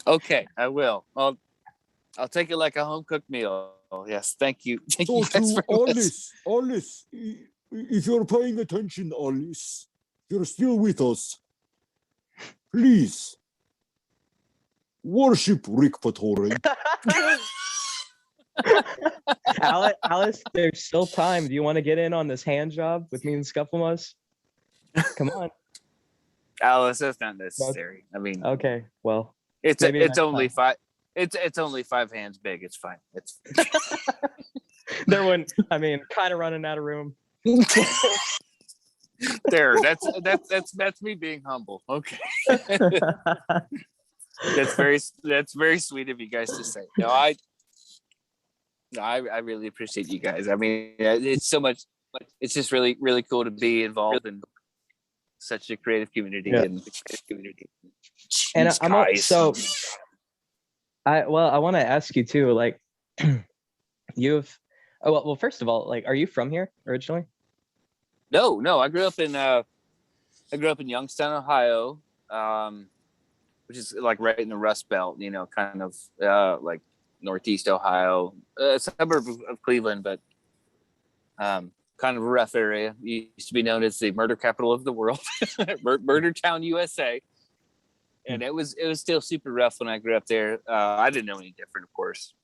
Okay, I will. I'll take it like a home cooked meal. Yes, thank you. Thank So you guys to very much. Alice, if you're paying attention, Alice, if you're still with us, please worship Rick Patoray. Alice, there's still time. Do you want to get in on this hand job with me and Scufflemoss? Come on. Alice, that's not necessary. I mean, Okay, well, it's maybe it's next only time. five. It's only 5 hands big. It's fine. It's There wouldn't. I mean, kind of running out of room. there. That's me being humble. Okay. That's very sweet of you guys to say. No, I really appreciate you guys. I mean, it's so much. It's just really cool to be involved in such a creative community Yeah. and And Jeez, I'm guys. so. I want to ask you too. Like, you've. Oh well. First of all, like, are you from here originally? No. I grew up in Youngstown, Ohio, which is like right in the Rust Belt. Kind of like Northeast Ohio, a suburb of Cleveland, but kind of a rough area. It used to be known as the murder capital of the world, Murder Town, USA. And it was still super rough when I grew up there. I didn't know any different, of course.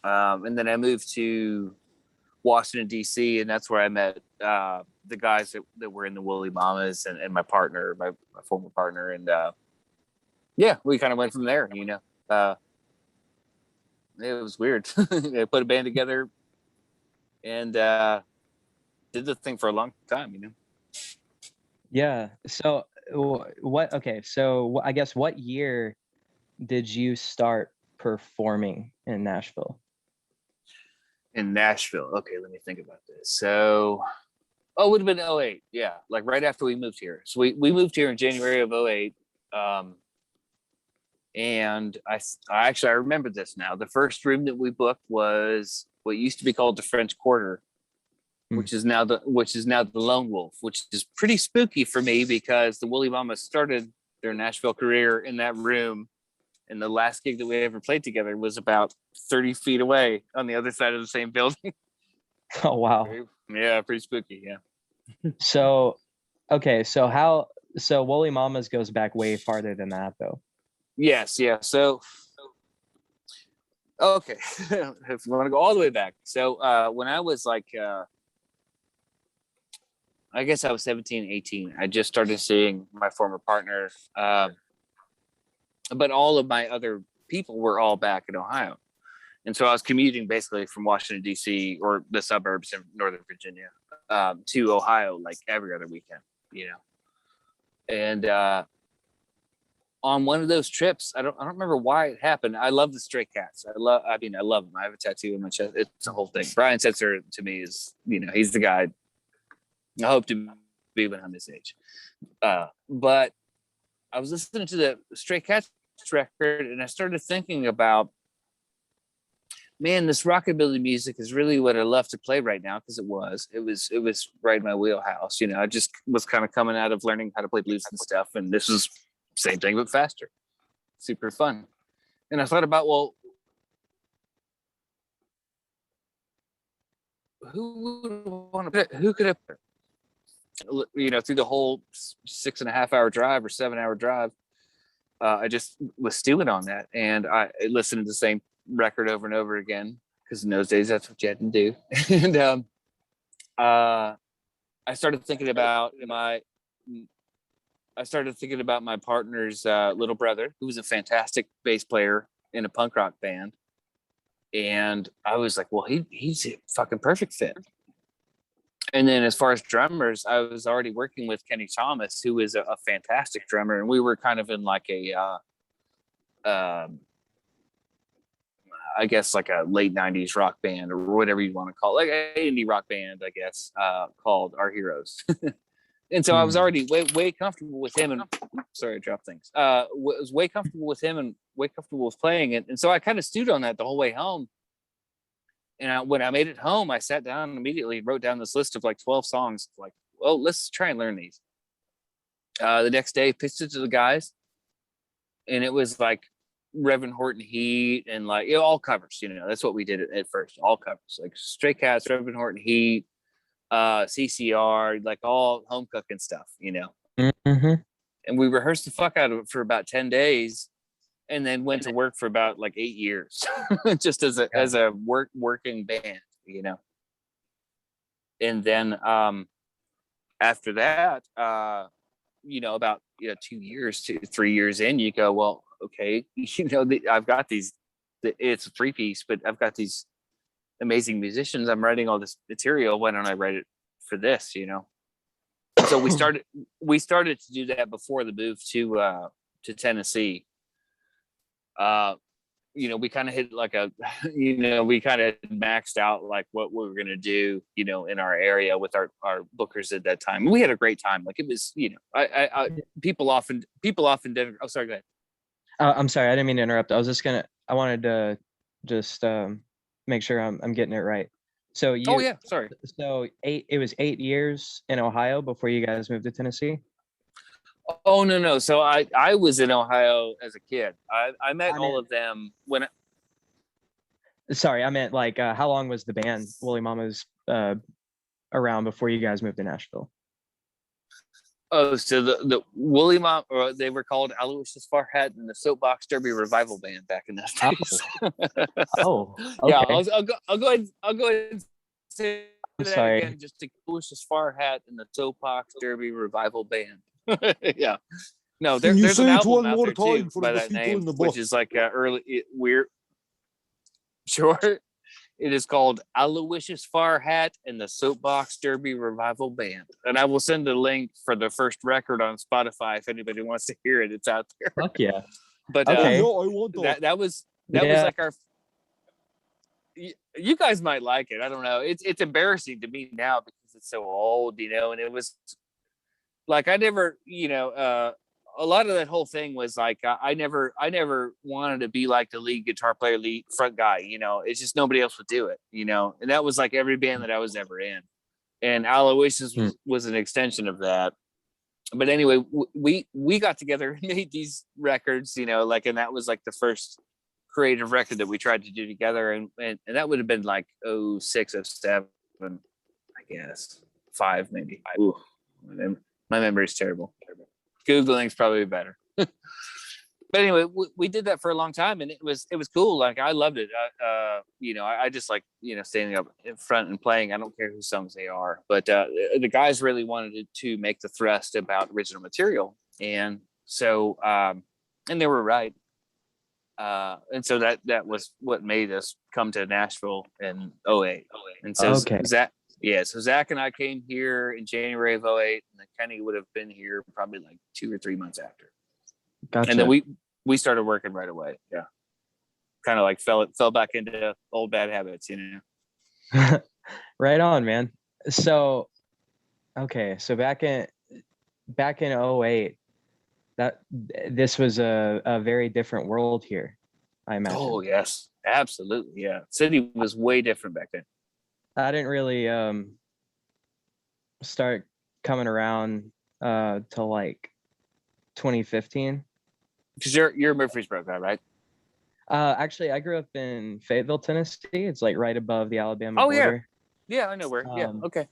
And then I moved to Washington, D.C., and that's where I met the guys that were in the Woolly Mamas and my partner, my former partner. And yeah, we kind of went from there, it was weird. I put a band together and did the thing for a long time, Yeah. So what? Okay. So I guess what year did you start performing in Nashville? In Nashville. Okay, let me think about this. So, it would have been 08. Yeah, like right after we moved here. So we moved here in January of 08. And I remember this now. The first room that we booked was what used to be called the French Quarter, which is now the Lone Wolf, which is pretty spooky for me because the Woolly Mamas started their Nashville career in that room, and the last gig that we ever played together was about 30 feet away on the other side of the same building. Oh wow. Yeah, pretty spooky. Yeah. So, okay. So Woolly Mamas goes back way farther than that, though. Yes. Yeah. So, okay. If you want to go all the way back. So when I was like, I guess I was 17, 18. I just started seeing my former partner. But all of my other people were all back in Ohio. And so I was commuting basically from Washington, D.C. or the suburbs in Northern Virginia to Ohio like every other weekend, And on one of those trips, I don't remember why it happened. I love the Stray Cats. I love them. I have a tattoo on my chest. It's a whole thing. Brian Setzer to me is, he's the guy I hope to be when I'm his age. But I was listening to the Stray Cats record and I started thinking about, man, this rockabilly music is really what I love to play right now, because it was right in my wheelhouse. I just was kind of coming out of learning how to play blues and stuff, and this was same thing but faster, super fun. And I thought about, well, who could have, through the whole 6.5 hour drive or 7 hour drive, I just was stewing on that, and I listened to the same record over and over again, because in those days that's what you had to do. And I started thinking about my partner's little brother, who was a fantastic bass player in a punk rock band. And I was like, well, he's a fucking perfect fit. And then as far as drummers, I was already working with Kenny Thomas, who is a fantastic drummer. And we were kind of in like I guess like a late 90s rock band or whatever you want to call it, like an indie rock band, I guess, called Our Heroes. And so I was already way comfortable with him. And sorry, I dropped things. Was way comfortable with him and way comfortable with playing it. And so I kind of stewed on that the whole way home. And when I made it home, I sat down and immediately wrote down this list of like 12 songs. Like, well, let's try and learn these. The next day, pitched it to the guys. And it was like Reverend Horton Heat and like, all covers, that's what we did at first. All covers, like Stray Cats, Reverend Horton Heat, CCR, like all home cooking stuff, Mm-hmm. And we rehearsed the fuck out of it for about 10 days. And then went to work for about like 8 years, just as a working band, And then after that, about 3 years in, you go, well, okay, I've got these. It's a 3-piece, but I've got these amazing musicians. I'm writing all this material. Why don't I write it for this? So we started to do that before the move to Tennessee. We kind of hit like we kind of maxed out like what we were going to do, in our area with our bookers at that time. We had a great time. Like it was, people often did. Oh, sorry, go ahead. I'm sorry. I didn't mean to interrupt. I wanted to just make sure I'm getting it right. So sorry. So it was 8 years in Ohio before you guys moved to Tennessee? Oh, no. So I was in Ohio as a kid. I met all of them when. Sorry, I meant like how long was the band Woolly Mamas around before you guys moved to Nashville? Oh, so the Woolly Mom, or they were called Aloysius Farhat and the Soapbox Derby Revival Band back in those days. Oh, okay. Yeah. I'll go ahead and say that again. Just the Aloysius Farhat and the Soapbox Derby Revival Band. Yeah. No, there's an album out there too by that name, which is like early weird. Sure. It is called Aloysius Farhat and the Soapbox Derby Revival Band. And I will send a link for the first record on Spotify if anybody wants to hear it. It's out there. Fuck yeah. But okay. that was like our. You guys might like it. I don't know. It's embarrassing to me now because it's so old, and it was like I never, a lot of that whole thing was like I never wanted to be like the lead guitar player, lead front guy. It's just nobody else would do it. And that was like every band that I was ever in. And Aloysius was an extension of that. But anyway, we got together and made these records, and that was like the first creative record that we tried to do together, and that would have been like 06, 07, I guess 5 maybe. Ooh, my memory is terrible. Googling's probably better. But anyway, we did that for a long time, and it was cool. Like I loved it. I just like standing up in front and playing. I don't care whose songs they are, but the guys really wanted to make the thrust about original material, and so and they were right. And so that was what made us come to Nashville in 08. And so so Zach and I came here in January of 08, and then Kenny would have been here probably like 2 or 3 months after. Gotcha. And then we started working right away. Yeah. Kind of like fell back into old bad habits, Right on, man. So, okay. So back in 08, this was a very different world here, I imagine. Oh yes, absolutely. Yeah. City was way different back then. I didn't really start coming around till like 2015. Because you're a Murfreesboro guy, right? Actually, I grew up in Fayetteville, Tennessee. It's like right above the Alabama border. Yeah, I know where. Yeah. Okay.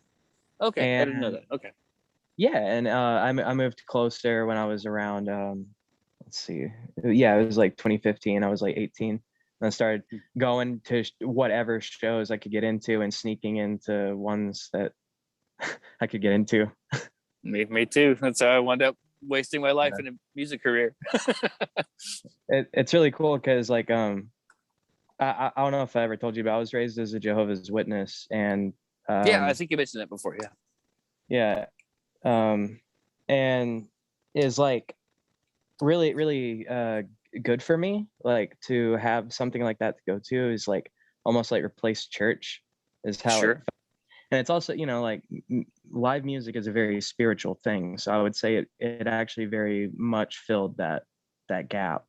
I didn't know that. Okay. Yeah, and I moved closer when I was around. Let's see. Yeah, it was like 2015. I was like 18. And I started going to whatever shows I could get into and sneaking into ones that I could get into. Me too. That's how I wound up wasting my life in a music career. It's really cool because like I don't know if I ever told you, but I was raised as a Jehovah's Witness, and Yeah, I think you mentioned that before. Yeah. And is like really good for me, like to have something like that to go to is like almost like replace church is how Sure. and it's also, like live music is a very spiritual thing, so I would say it actually very much filled that gap,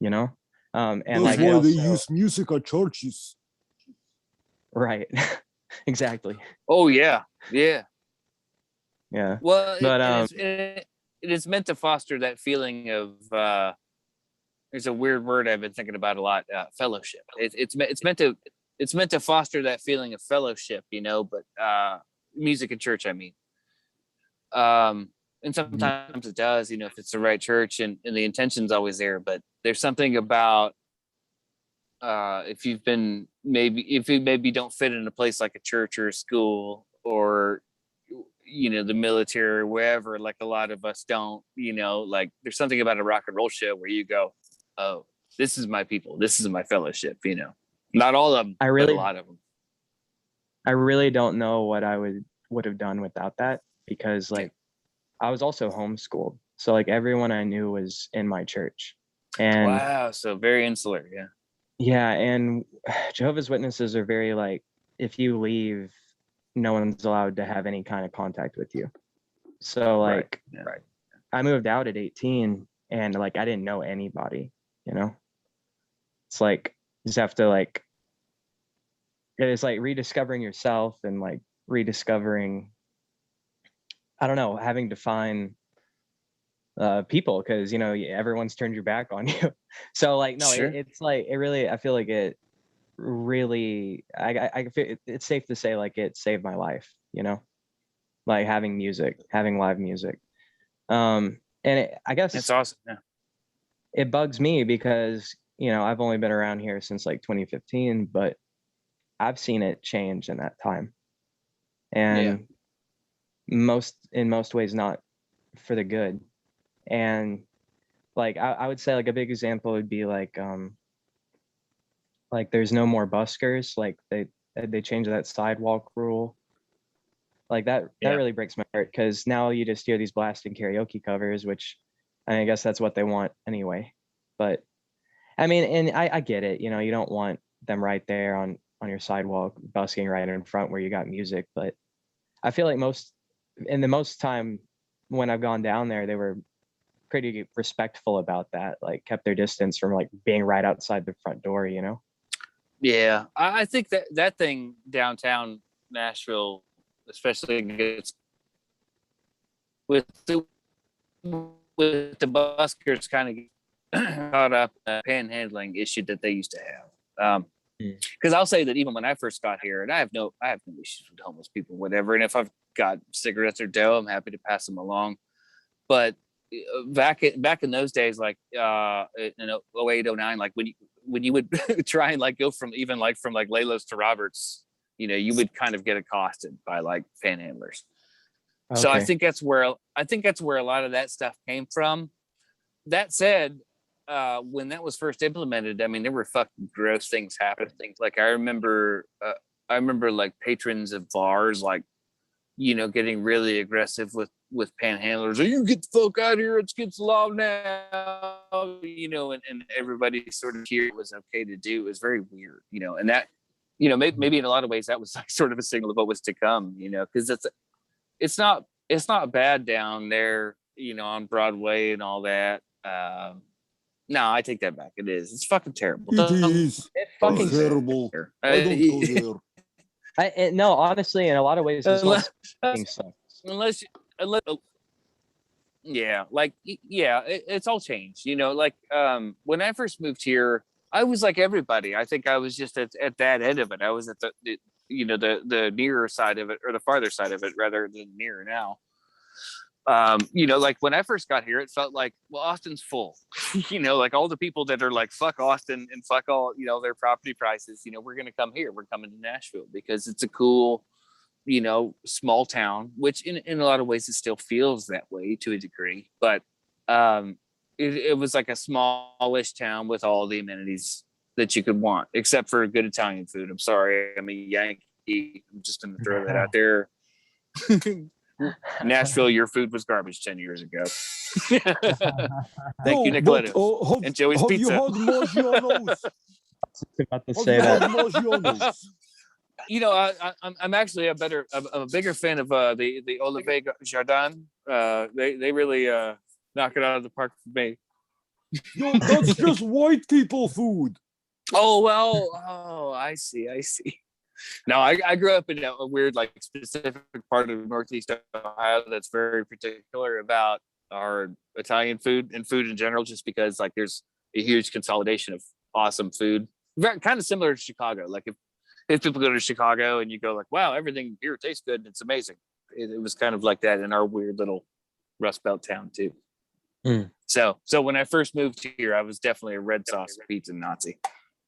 and That's like why it they also use music at churches. right. Exactly. Oh yeah. Yeah. Yeah. Well, But it is meant to foster that feeling of there's a weird word I've been thinking about a lot, fellowship. It's meant to foster that feeling of fellowship, but music and church, I mean. And sometimes it does, if it's the right church and the intention's always there, but there's something about if you maybe don't fit in a place like a church or a school or the military or wherever, like a lot of us don't, like there's something about a rock and roll show where you go, oh, this is my people, this is my fellowship, not all of them, but a lot of them. I really don't know what I would have done without that, because like I was also homeschooled, so like everyone I knew was in my church. And wow, so very insular. Yeah, and Jehovah's Witnesses are very like, if you leave, no one's allowed to have any kind of contact with you. So like, Right. I moved out at 18, and like I didn't know anybody. It's like you just have to like, it's like rediscovering yourself and like rediscovering, I don't know, having to find people, because everyone's turned your back on you. So like, no, Sure. it's like it really, I feel like it really, I feel it's safe to say like it saved my life, like having live music. And I guess It's awesome. Yeah. it bugs me because I've only been around here since like 2015, but I've seen it change in that time, and in most ways not for the good. And like I would say like a big example would be like there's no more buskers. Like they changed that sidewalk rule. Like that really breaks my heart, because now you just hear these blasting karaoke covers, which I guess that's what they want anyway. But I mean, and I get it, you don't want them right there on your sidewalk busking right in front where you got music. But I feel like the most time when I've gone down there, they were pretty respectful about that, like kept their distance from like being right outside the front door. Yeah, I think that thing downtown Nashville, especially gets with the buskers kind of caught up in a panhandling issue that they used to have. Because I'll say that even when I first got here, and I have no issues with homeless people, whatever. And if I've got cigarettes or dough, I'm happy to pass them along. But back in those days, like in 08, 09, like when you would try and like go from Layla's to Roberts, you would kind of get accosted by like panhandlers. Okay. So I think that's where a lot of that stuff came from. That said, when that was first implemented, I mean, there were fucking gross things happening. Like I remember like patrons of bars, like, getting really aggressive with panhandlers. You get the fuck out of here, it gets loud now, and everybody sort of here was okay to do. It was very weird, and that, maybe in a lot of ways that was like sort of a signal of what was to come, because it's not bad down there, on Broadway and all that. No, I take that back. It is. It's fucking terrible. It is. It's fucking terrible. I don't go there. No, honestly, in a lot of ways, unless, it's all changed. Like when I first moved here, I was like everybody. I think I was just at that end of it. I was at the nearer side of it, or the farther side of it, rather than nearer now. Like when I first got here, it felt like, well, Austin's full, like all the people that are like, fuck Austin and fuck all, their property prices, we're going to come here. We're coming to Nashville because it's a cool, small town, which in a lot of ways it still feels that way to a degree. But it was like a smallish town with all the amenities that you could want, except for good Italian food. I'm sorry, I'm a Yankee. I'm just going to throw that out there. Nashville, your food was garbage 10 years ago. Thank you, Nicoletto. And Joey's have Pizza. You had Maggiano's? About to Have say you that. had Maggiano's? You know, I'm actually a bigger fan of the Olivier Jardin. They really knock it out of the park for me. Yo, that's just white people food. Oh well, I see. No, I grew up in a weird, like, specific part of Northeast Ohio that's very particular about our Italian food and food in general, just because, like, there's a huge consolidation of awesome food. Kind of similar to Chicago. Like, if people go to Chicago and you go like, wow, everything here tastes good, it's amazing. It was kind of like that in our weird little Rust Belt town too. So when I first moved here, I was definitely a red sauce pizza Nazi.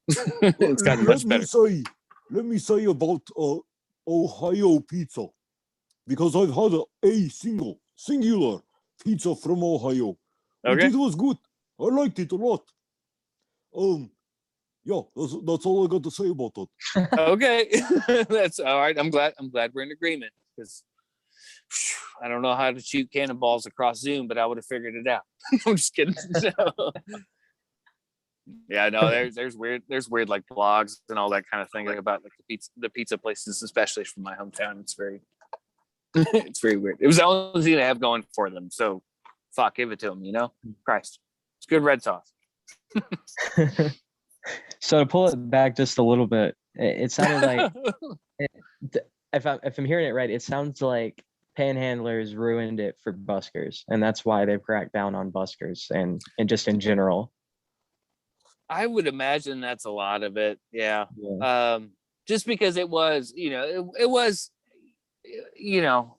It's gotten much better. Let me say about Ohio pizza, because I've had a singular pizza from Ohio. Okay. It was good. I liked it a lot. Yeah, that's all I got to say about that. Okay. That's all right. I'm glad we're in agreement, because I don't know how to shoot cannonballs across Zoom, but I would have figured it out. I'm just kidding. Yeah, no, there's weird like blogs and all that kind of thing about, like, the pizza places, especially from my hometown. It's very it's very weird. It was the only thing they have going for them, so fuck, give it to them, you know. Christ, it's good red sauce. So to pull it back just a little bit, it sounded like, if I'm hearing it right, it sounds like panhandlers ruined it for buskers, and that's why they've cracked down on buskers and just in general. I would imagine that's a lot of it. Yeah. Yeah. Just because it was, you know, it was, you know,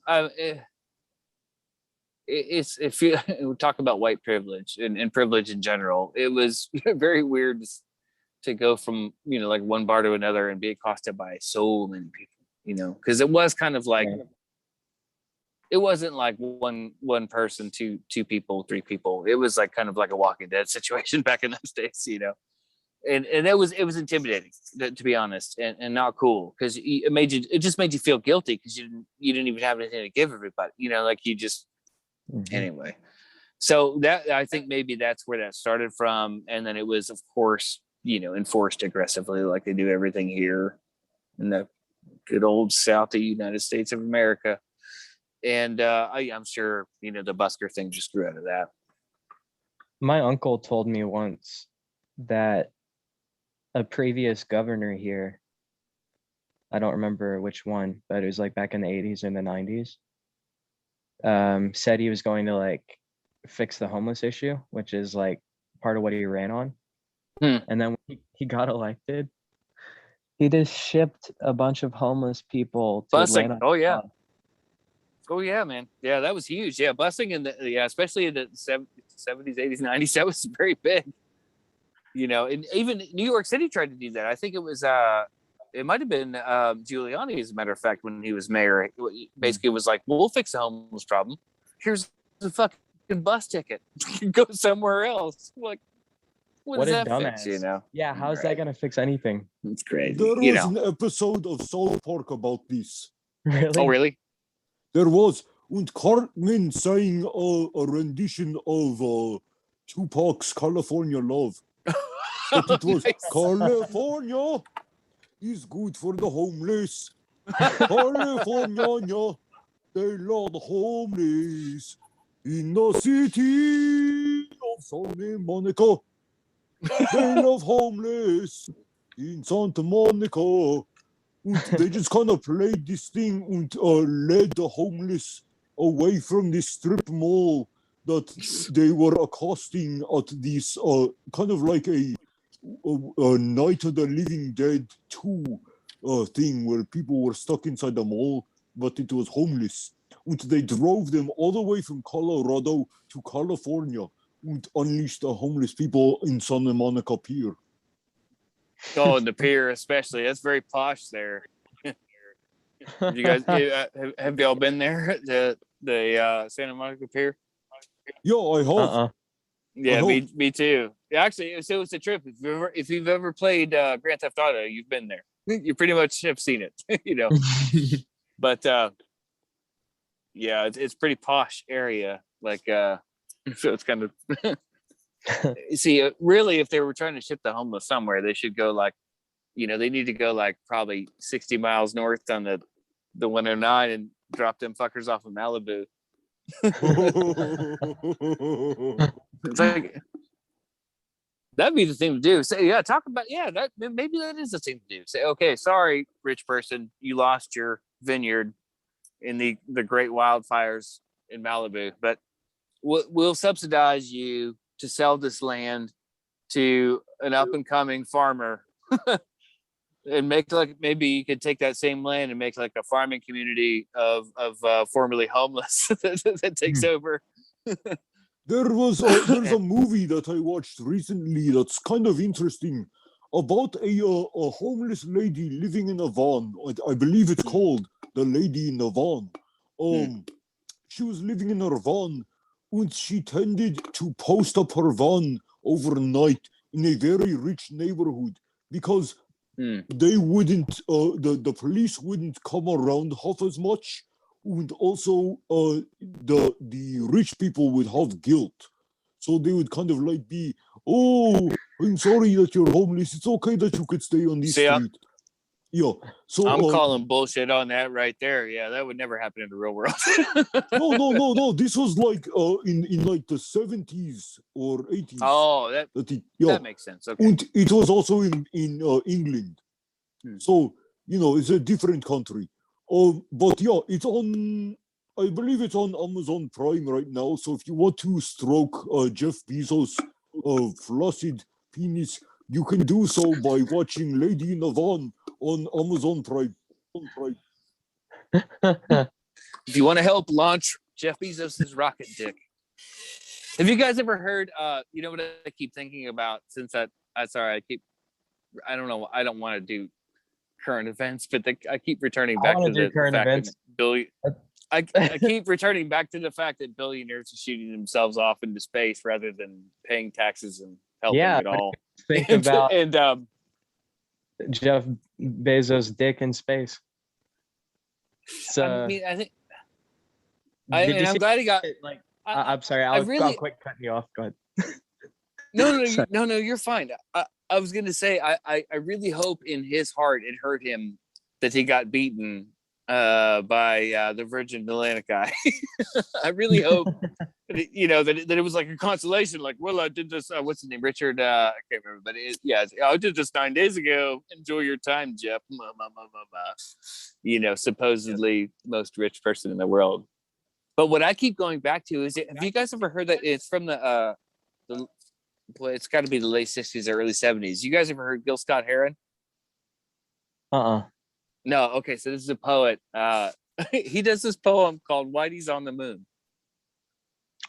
if you talk about white privilege and privilege in general, it was very weird to go from, you know, like one bar to another and be accosted by so many people, you know, because it was kind of like, it wasn't like one person, two people, three people. It was like kind of like a Walking Dead situation back in those days, you know. And it was intimidating, to be honest, and not cool, because it just made you feel guilty, because you didn't even have anything to give everybody, you know, like you just anyway. So that, I think maybe that's where that started from, and then it was, of course, you know, enforced aggressively, like they do everything here in the good old South of the United States of America. And I'm sure, you know, the busker thing just grew out of that. My uncle told me once that a previous governor here, I don't remember which one, but it was like back in the 80s and the 90s, said he was going to, like, fix the homeless issue, which is like part of what he ran on. And then when he got elected, he just shipped a bunch of homeless people to Atlanta. Oh yeah. Oh yeah, man. Yeah, that was huge. Yeah, busing especially in the 70s, 80s, 90s, that was very big. You know, and even New York City tried to do that. I think it was it might have been Giuliani, as a matter of fact, when he was mayor. Basically, it was like, well, we'll fix the homeless problem. Here's the fucking bus ticket. Go somewhere else. Like, what does that fix, you know? Yeah, how's that gonna fix anything? It's crazy. There was an episode of South Park about this. Really? Oh, really? There was, and Cartman sang a rendition of Tupac's California Love. But it was Nice. California is good for the homeless. California, they love the homeless. In the city of Santa Monica, they love homeless. In Santa Monica. And they just kind of played this thing and led the homeless away from this strip mall that they were accosting at this kind of like a Night of the Living Dead 2 thing, where people were stuck inside the mall, but it was homeless. And they drove them all the way from Colorado to California and unleashed the homeless people in Santa Monica Pier. Oh, the pier especially. That's very posh there. You guys, have y'all been there? The Santa Monica Pier? Yeah, I have. Yeah, me too. Actually, so it's a trip. If you've ever played Grand Theft Auto, you've been there. You pretty much have seen it, you know. But yeah, it's pretty posh area. Like, so it's kind of. See, really, if they were trying to ship the homeless somewhere, they should go like, you know, they need to go like probably 60 miles north on the 109 and drop them fuckers off of Malibu. It's like that'd be the thing to do. Say, yeah, talk about that. Maybe that is the thing to do. Say, okay, sorry, rich person, you lost your vineyard in the great wildfires in Malibu, but we'll subsidize you to sell this land to an up and coming farmer. And make like maybe you could take that same land and make like a farming community of formerly homeless that takes over. There's a movie that I watched recently that's kind of interesting about a homeless lady living in a van. I believe it's called The Lady in the Van. She was living in her van and she tended to post up her van overnight in a very rich neighborhood because they wouldn't, the police wouldn't come around half as much, and also the rich people would have guilt, so they would kind of like be, oh, I'm sorry that you're homeless. It's okay that you could stay on this street. Yeah, so I'm calling bullshit on that right there. Yeah, that would never happen in the real world. No. This was like in like the 70s or 80s. Oh, that makes sense. Okay. And it was also in England. So, you know, it's a different country. But yeah, it's on, I believe it's on Amazon Prime right now. So if you want to stroke Jeff Bezos' flaccid penis, you can do so by watching Lady in a Van on Amazon Prime. If you want to help launch Jeff Bezos' rocket dick. Have you guys ever heard, you know what I keep thinking about since I don't know, I don't want to do current events, but I keep returning back to the current events. I keep returning back to the fact that billionaires are shooting themselves off into space rather than paying taxes and helping at all. Think about Jeff Bezos' dick in space. So I mean, I think I'm glad he got like. I'm sorry. I'll quit cutting you off. Go ahead. No, you're fine. I was gonna say I really hope in his heart it hurt him that he got beaten by the Virgin Atlantic guy. I really hope that it was like a consolation. Like, well, I did this. What's his name? Richard. I can't remember, but I did this 9 days ago. Enjoy your time, Jeff. Supposedly most rich person in the world. But what I keep going back to is, have you guys ever heard that it's from it's got to be the late 60s or early 70s. You guys ever heard Gil Scott-Heron? Uh-uh. No. Okay. So this is a poet. He does this poem called Whitey's on the Moon.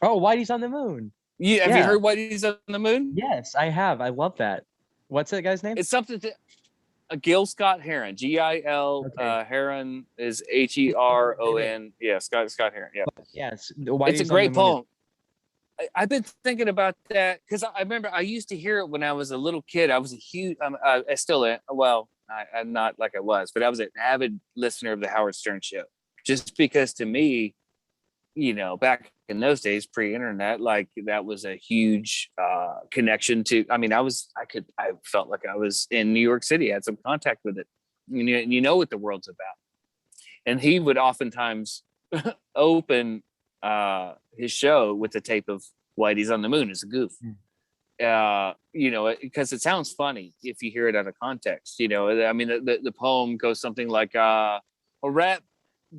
Oh, Whitey's on the Moon. Have you heard Whitey's on the Moon? Yes, I have. I love that. What's that guy's name? It's something to Gil Scott-Heron. Gil. Heron is Heron. Yeah, Scott-Heron. Yeah. Yes. It's a great poem. I've been thinking about that because I remember I used to hear it when I was a little kid. I was a huge, I still am. Well, I'm not like I was, but I was an avid listener of the Howard Stern show. Just because to me, back in those days, pre-internet, like that was a huge connection to. I mean, I felt like I was in New York City, had some contact with it. You know what the world's about. And he would oftentimes open his show with the tape of Whitey's on the Moon as a goof. Because it sounds funny if you hear it out of context. I mean, the poem goes something like, a rat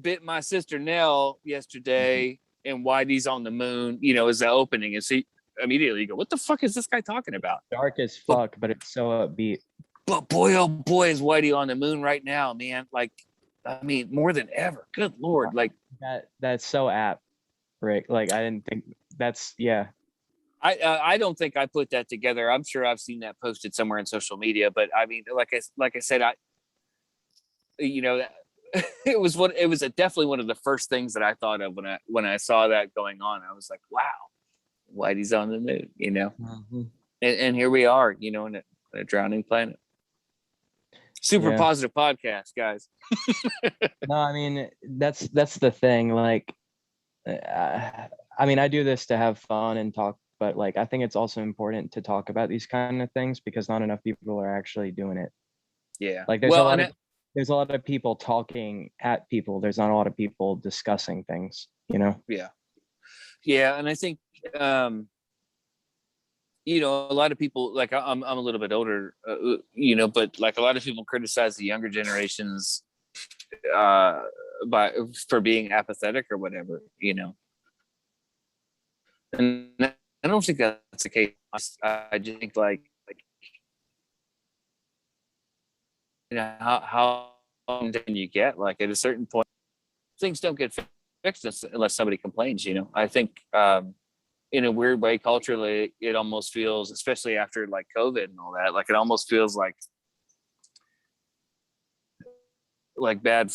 bit my sister Nell yesterday and Whitey's on the moon, is the opening. And so immediately you go, what the fuck is this guy talking about? Dark as fuck, but it's so upbeat. But boy, oh boy, is Whitey on the moon right now, man. Like, I mean, more than ever. Good Lord. Like that's so apt, Rick. Like, I didn't think I don't think I put that together. I'm sure I've seen that posted somewhere in social media, but I mean, like I said, it was definitely one of the first things that I thought of when I saw that going on. I was like, wow, Whitey's on the moon, And here we are, you know, in a drowning planet. Super positive podcast, guys. No, I mean, that's the thing. Like, I mean, I do this to have fun and talk, but like, I think it's also important to talk about these kind of things because not enough people are actually doing it. Yeah. Like, there's a lot of people talking at people. There's not a lot of people discussing things, you know? Yeah. Yeah. And I think, you know, a lot of people, like I'm a little bit older, you know, but like a lot of people criticize the younger generations for being apathetic or whatever, you know. And I don't think that's the case. I just think like you know, how long can you get? Like at a certain point, things don't get fixed unless somebody complains, you know. I think in a weird way, culturally, it almost feels, especially after like COVID and all that, like it almost feels like bad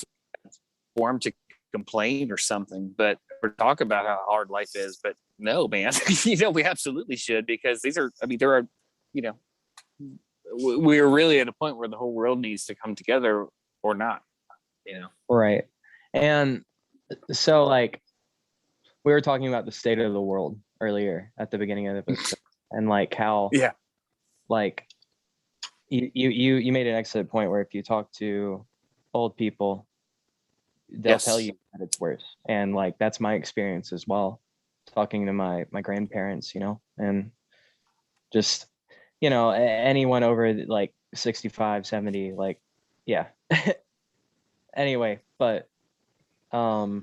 form to complain or something, but or talk about how hard life is. But no, man, you know, we absolutely should, because these are, I mean, there are, you know, we're really at a point where the whole world needs to come together or not, you know. Right. And so like we were talking about the state of the world earlier at the beginning of the episode, and like how like you made an excellent point where if you talk to old people, they'll tell you that it's worse. And like that's my experience as well, talking to my grandparents, you know, and just, you know, anyone over like 65, 70, like, yeah. Anyway, but what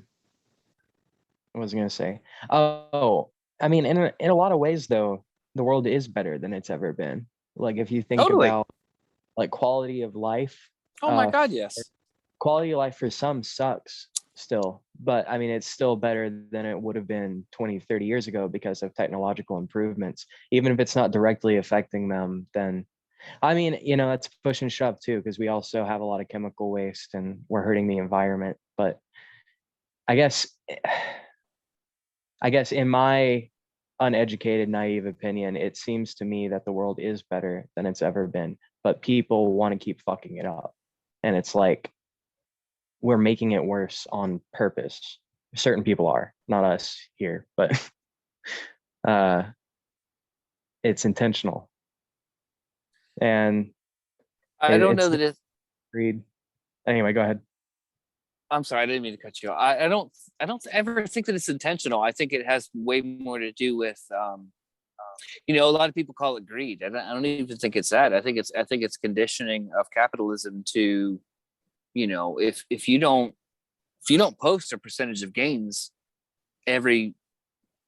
was I gonna say? Oh, I mean, in a lot of ways though, the world is better than it's ever been. Like if you think about like quality of life. Oh my God, yes. Quality of life for some sucks still, but I mean, it's still better than it would have been 20, 30 years ago because of technological improvements. Even if it's not directly affecting them, then, I mean, you know, that's push and shove too, because we also have a lot of chemical waste and we're hurting the environment. But I guess in my uneducated, naive opinion, it seems to me that the world is better than it's ever been, but people want to keep fucking it up. And it's like, we're making it worse on purpose. Certain people are, not us here, but it's intentional. And I don't know that it's greed. Anyway, go ahead. I'm sorry, I didn't mean to cut you off. I don't ever think that it's intentional. I think it has way more to do with you know, a lot of people call it greed. I don't even think it's that. I think it's conditioning of capitalism to, you know, if you don't post a percentage of gains every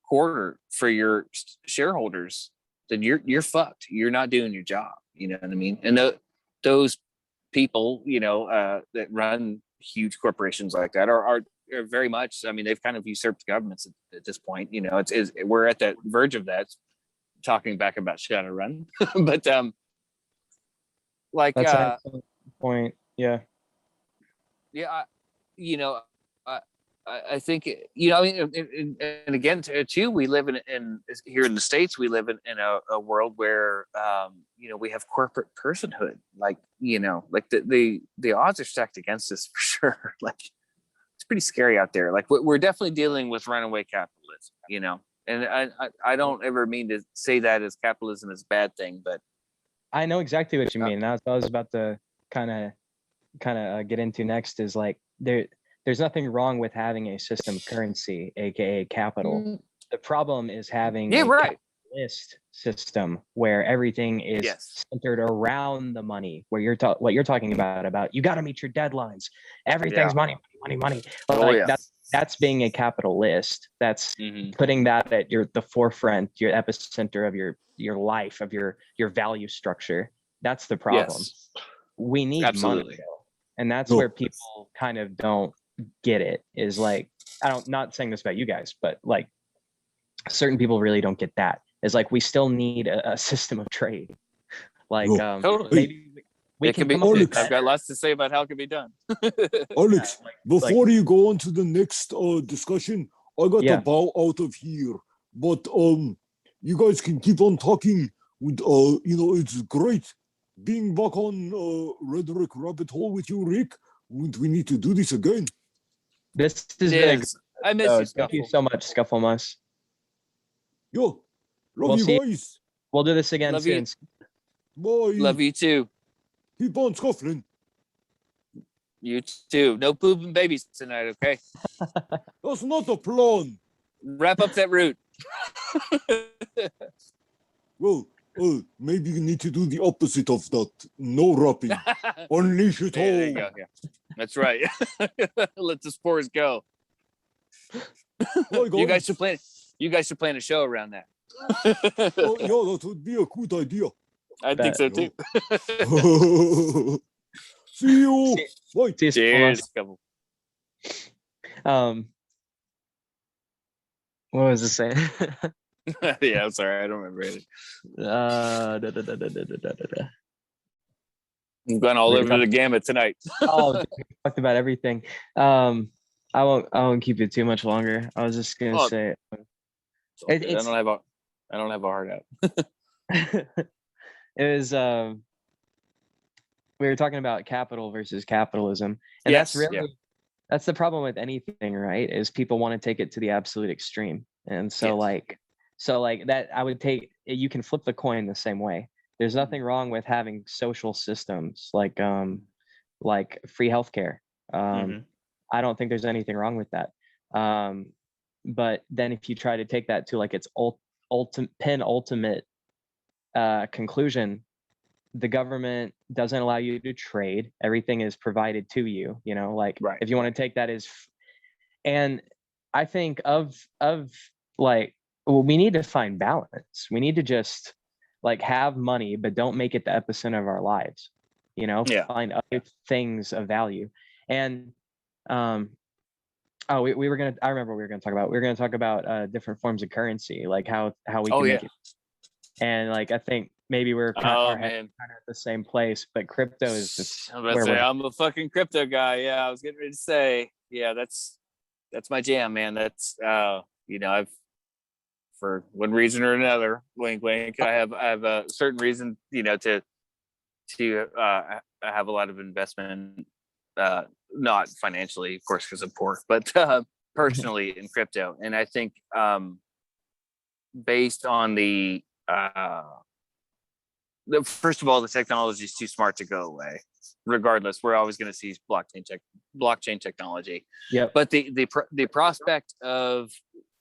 quarter for your shareholders, then you're fucked. You're not doing your job. You know what I mean? And those people, you know, that run huge corporations like that are very much, I mean, they've kind of usurped governments at this point. You know, we're at that verge of that, talking back about Shadowrun. But like that's an excellent point. Yeah. Yeah, you know, I think, you know, I mean, and again, too, we live in here in the States, we live in a world where, you know, we have corporate personhood. Like, you know, like the odds are stacked against us for sure. Like, it's pretty scary out there. Like, we're definitely dealing with runaway capitalism, you know, and I don't ever mean to say that as capitalism is a bad thing, but I know exactly what you mean. That's what I was about to kind of get into next, is like there's nothing wrong with having a system currency, aka capital. The problem is having a capitalist system where everything is centered around the money, where what you're talking about you got to meet your deadlines, everything's money. Like that's being a capitalist. That's putting that at the forefront, your epicenter of your life, of your value structure. That's the problem. We need money though. And that's where people kind of don't get it, is like, not saying this about you guys, but like certain people really don't get that. It's like, we still need a system of trade. Like, totally. Maybe we can come up with I've got lots to say about how it can be done. Alex, before you go on to the next discussion, I got to bow out of here. But you guys can keep on talking And, it's great being back on Rhetoric Rabbit Hole with you, Rick. And we need to do this again. This has It been a is. I miss you, Thank you Scuffle. so much, Scufflemoss. Yo, love We'll you see you. guys. We'll do this again Love soon. you. Bye. Love you too. Keep on scuffling. You too. No pooping babies tonight, okay? That's not a plan. Wrap up that root. Well, maybe you need to do the opposite of that. No wrapping. Unleash it all. There you go. Yeah, that's right. Let the spores go. Bye, You guys should plan. You guys should plan a show around that. Oh, yeah, that would be a good idea. I think so too. See you. Bye. See you, Cheers. Scufflemoss. What was it saying? Yeah, I'm sorry. I don't remember it. We've gone all over the gamut tonight. Oh, dude, we talked about everything. I won't keep it too much longer. I was just gonna say I it's don't have a heart out. it was we were talking about capital versus capitalism, and Yes, that's yeah. that's the problem with anything, right? Is people want to take it to the absolute extreme, and so Yes. like that I would take you can flip the coin the same way. There's Mm-hmm. nothing wrong with having social systems like free healthcare. Mhm. I don't think there's anything wrong with that. But then if you try to take that to like its penultimate conclusion, the government doesn't allow you to trade. Everything is provided to you, like Right. if you want to take that as, and I think of like, well, we need to find balance. We need to just like have money, but don't make it the epicenter of our lives, Yeah. find other things of value. And I remember we were gonna talk about different forms of currency, like how we can make it. And like I think maybe we're kind of at the same place, but crypto is just I'm a fucking crypto guy. Yeah, I was getting ready to say, yeah, that's my jam, man. That's I've, for one reason or another, wink wink, I have a certain reason, to have a lot of investment, not financially, of course, because I'm poor, but personally in crypto. And I think based on first of all, the technology is too smart to go away. Regardless, we're always going to see blockchain technology. Yeah. But the prospect of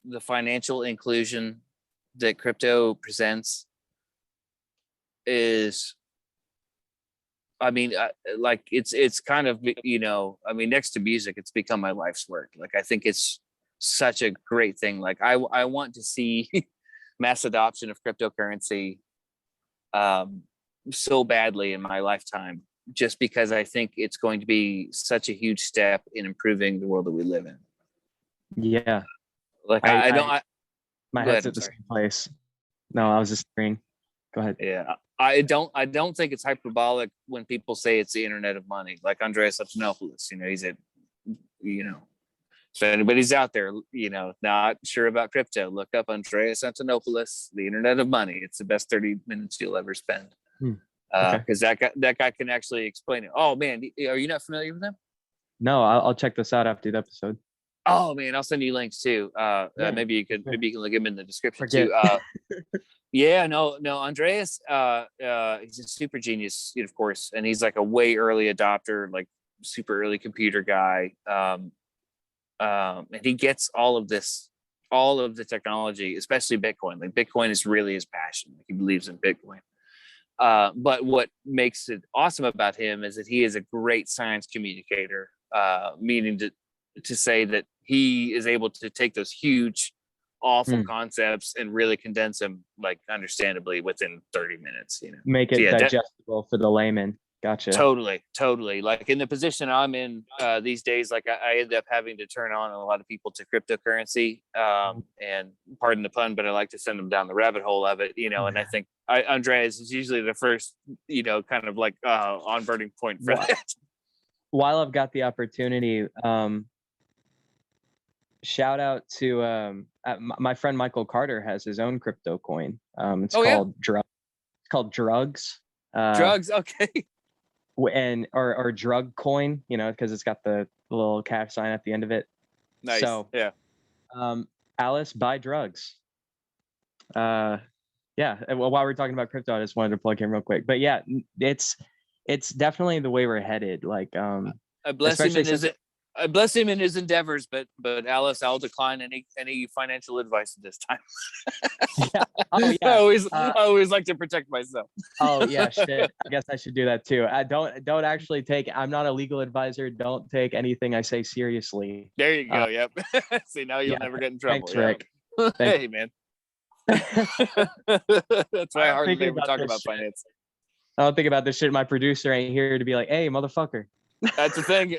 the financial inclusion that crypto presents is, I mean, like it's kind of, next to music, it's become my life's work. Like I think it's such a great thing. Like I want to see mass adoption of cryptocurrency so badly in my lifetime, just because I think it's going to be such a huge step in improving the world that we live in. Yeah. Like my head's at the same place. No, I was just agreeing. Go ahead. Yeah. I don't think it's hyperbolic when people say it's the internet of money, like Andreas Antonopoulos. He's if anybody's out there, not sure about crypto, look up Andreas Antonopoulos, the internet of money. It's the best 30 minutes you'll ever spend. Because that guy can actually explain it. Oh man, are you not familiar with him? No, I'll check this out after the episode. Oh man, I'll send you links too. Maybe you can link him in the description too. Yeah, no, Andreas, he's a super genius, of course, and he's like a way early adopter, like super early computer guy. And he gets all of the technology, especially Bitcoin. Like Bitcoin is really his passion. He believes in Bitcoin. But what makes it awesome about him is that he is a great science communicator, meaning to say that he is able to take those huge, awful concepts and really condense them, like understandably within 30 minutes. Make it digestible for the layman. Gotcha. Totally. Like in the position I'm in these days, like I end up having to turn on a lot of people to cryptocurrency, and pardon the pun, but I like to send them down the rabbit hole of it, and I think Andreas is usually the first, kind of like onboarding point for that. While I've got the opportunity, shout out to my friend Michael Carter has his own crypto coin. It's called Drum. called drugs. Drugs, okay. Or drug coin, because it's got the little cash sign at the end of it. Nice. So, yeah. Alice, buy drugs. Yeah. Well, while we're talking about crypto, I just wanted to plug in real quick. But yeah, it's definitely the way we're headed. Like, I bless him in his endeavors, but Alice, I'll decline any financial advice at this time. Yeah. Oh yeah. I always like to protect myself. Oh yeah, shit. I guess I should do that too. I don't actually take. I'm not a legal advisor. Don't take anything I say seriously. There you go. Yep. See, now you'll never get in trouble. Thanks, Rick. Hey, man. That's why I hardly ever talk about finance. I don't think about this shit. My producer ain't here to be like, "Hey, motherfucker." That's the thing.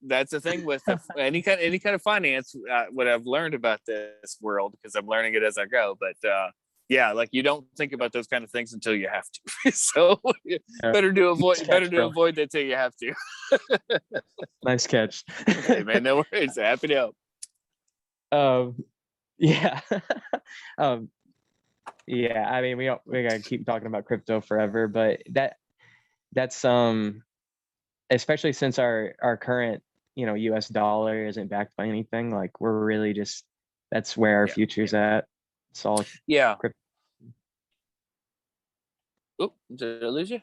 That's the thing with any kind of finance. What I've learned about this world, because I'm learning it as I go. But yeah, like you don't think about those kind of things until you have to. So better to avoid that till you have to. Nice catch. Hey man, no worries. Happy to help. Yeah. Yeah. I mean, we gotta keep talking about crypto forever, but that's especially since our current US dollar isn't backed by anything. Like we're really just that's where our future's at. It's all crypto. Oh, did I lose you?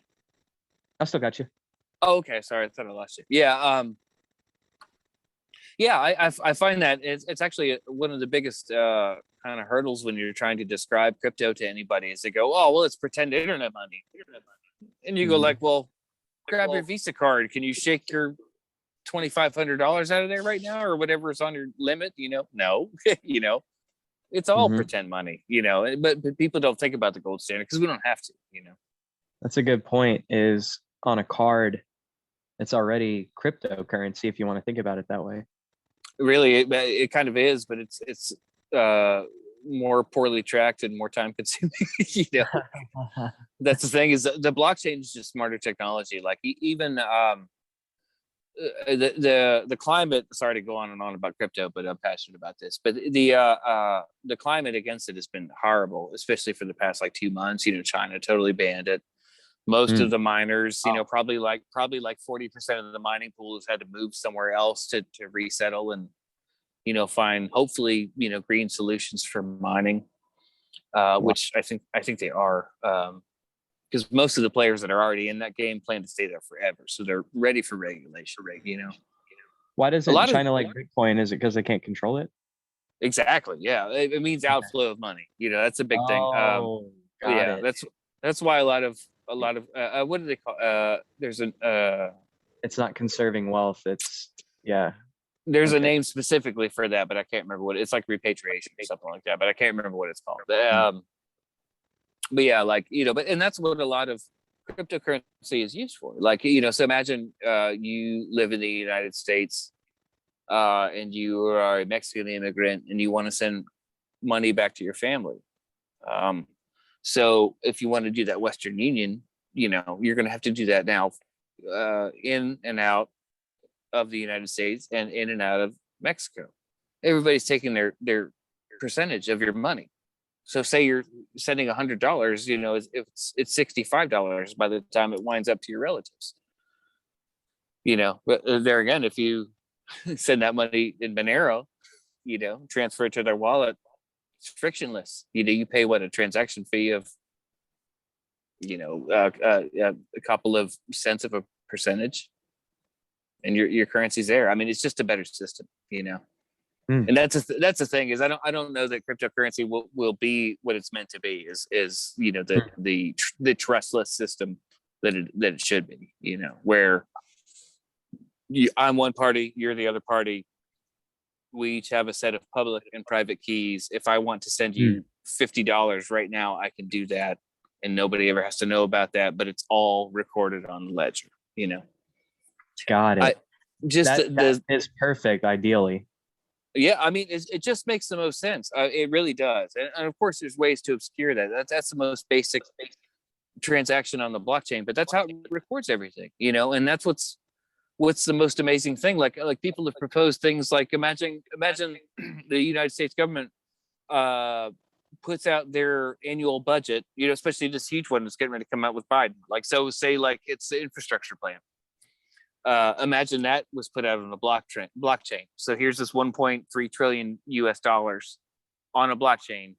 I still got you. Oh, okay. Sorry, I thought I lost you. Yeah. Yeah, I find that it's actually one of the biggest kind of hurdles when you're trying to describe crypto to anybody is they go, oh, well, it's pretend internet money. And you go like, well, grab your Visa card. Can you shake your $2,500 out of there right now or whatever is on your limit? No, it's all pretend money, but people don't think about the gold standard because we don't have to, That's a good point, is on a card, it's already cryptocurrency if you want to think about it that way. Really, it kind of is, but it's more poorly tracked and more time consuming. That's the thing, is the blockchain is just smarter technology. Like even the climate. Sorry to go on and on about crypto, but I'm passionate about this. But the climate against it has been horrible, especially for the past 2 months. China totally banned it. Most of the miners, probably like 40% of the mining pools had to move somewhere else to resettle and, find hopefully, green solutions for mining, which I think they are, because most of the players that are already in that game plan to stay there forever. So they're ready for regulation, Why doesn't China like Bitcoin? Is it because they can't control it? Exactly. Yeah. It means outflow of money. That's a big thing. Got it. That's why a lot of what do they call there's it's not conserving wealth, it's there's a name specifically for that, but I can't remember what it's like, repatriation or something like that, but I can't remember what it's called. But yeah, and that's what a lot of cryptocurrency is used for. So imagine you live in the United States and you are a Mexican immigrant and you want to send money back to your family. So if you want to do that Western Union, you're going to have to do that now in and out of the United States and in and out of Mexico. Everybody's taking their percentage of your money. So say you're sending $100, it's $65 by the time it winds up to your relatives. But there again, if you send that money in Monero, transfer it to their wallet, it's frictionless. You pay a transaction fee of a couple of cents of a percentage, and your currency's there. I mean, it's just a better system, And that's the thing, is I don't know that cryptocurrency will be what it's meant to be. Is the trustless system that it should be. Where I'm one party, you're the other party. We each have a set of public and private keys. If I want to send you $50 right now, I can do that, and nobody ever has to know about that. But it's all recorded on the ledger. Got it. That is perfect, ideally. Yeah, I mean, it just makes the most sense. It really does, and of course, there's ways to obscure that. That's the most basic transaction on the blockchain, but that's how it records everything. And that's what's the most amazing thing. Like people have proposed things like imagine the United States government puts out their annual budget, especially this huge one that's getting ready to come out with Biden. Like, so say like it's the infrastructure plan. Imagine that was put out on a blockchain. So here's this 1.3 trillion US dollars on a blockchain,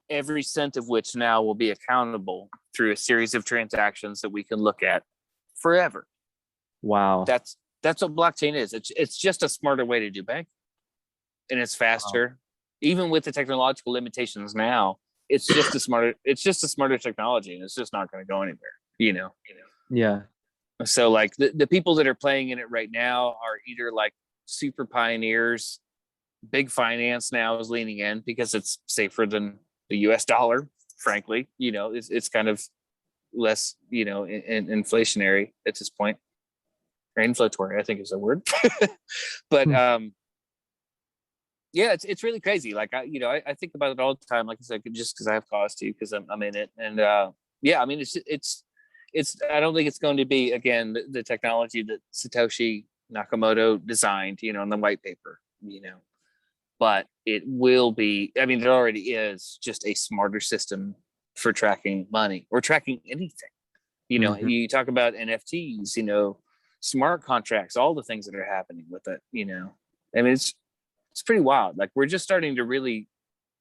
every cent of which now will be accountable through a series of transactions that we can look at forever. Wow. That's what blockchain is. It's just a smarter way to do banking, and it's faster. Wow. Even with the technological limitations now, it's just a smarter technology, and it's just not going to go anywhere. Yeah. So like the people that are playing in it right now are either like super pioneers. Big finance now is leaning in because it's safer than the US dollar, frankly. It's kind of less, inflationary at this point. Or inflationary, I think is the word. But yeah, it's really crazy. Like I think about it all the time. Like I said, just because I have cause to, because I'm in it. And yeah, I mean it's I don't think it's going to be, again, the technology that Satoshi Nakamoto designed, in the white paper, but it will be, I mean, it already is just a smarter system for tracking money or tracking anything. You talk about NFTs, smart contracts, all the things that are happening with it, I mean, it's pretty wild. Like, we're just starting to really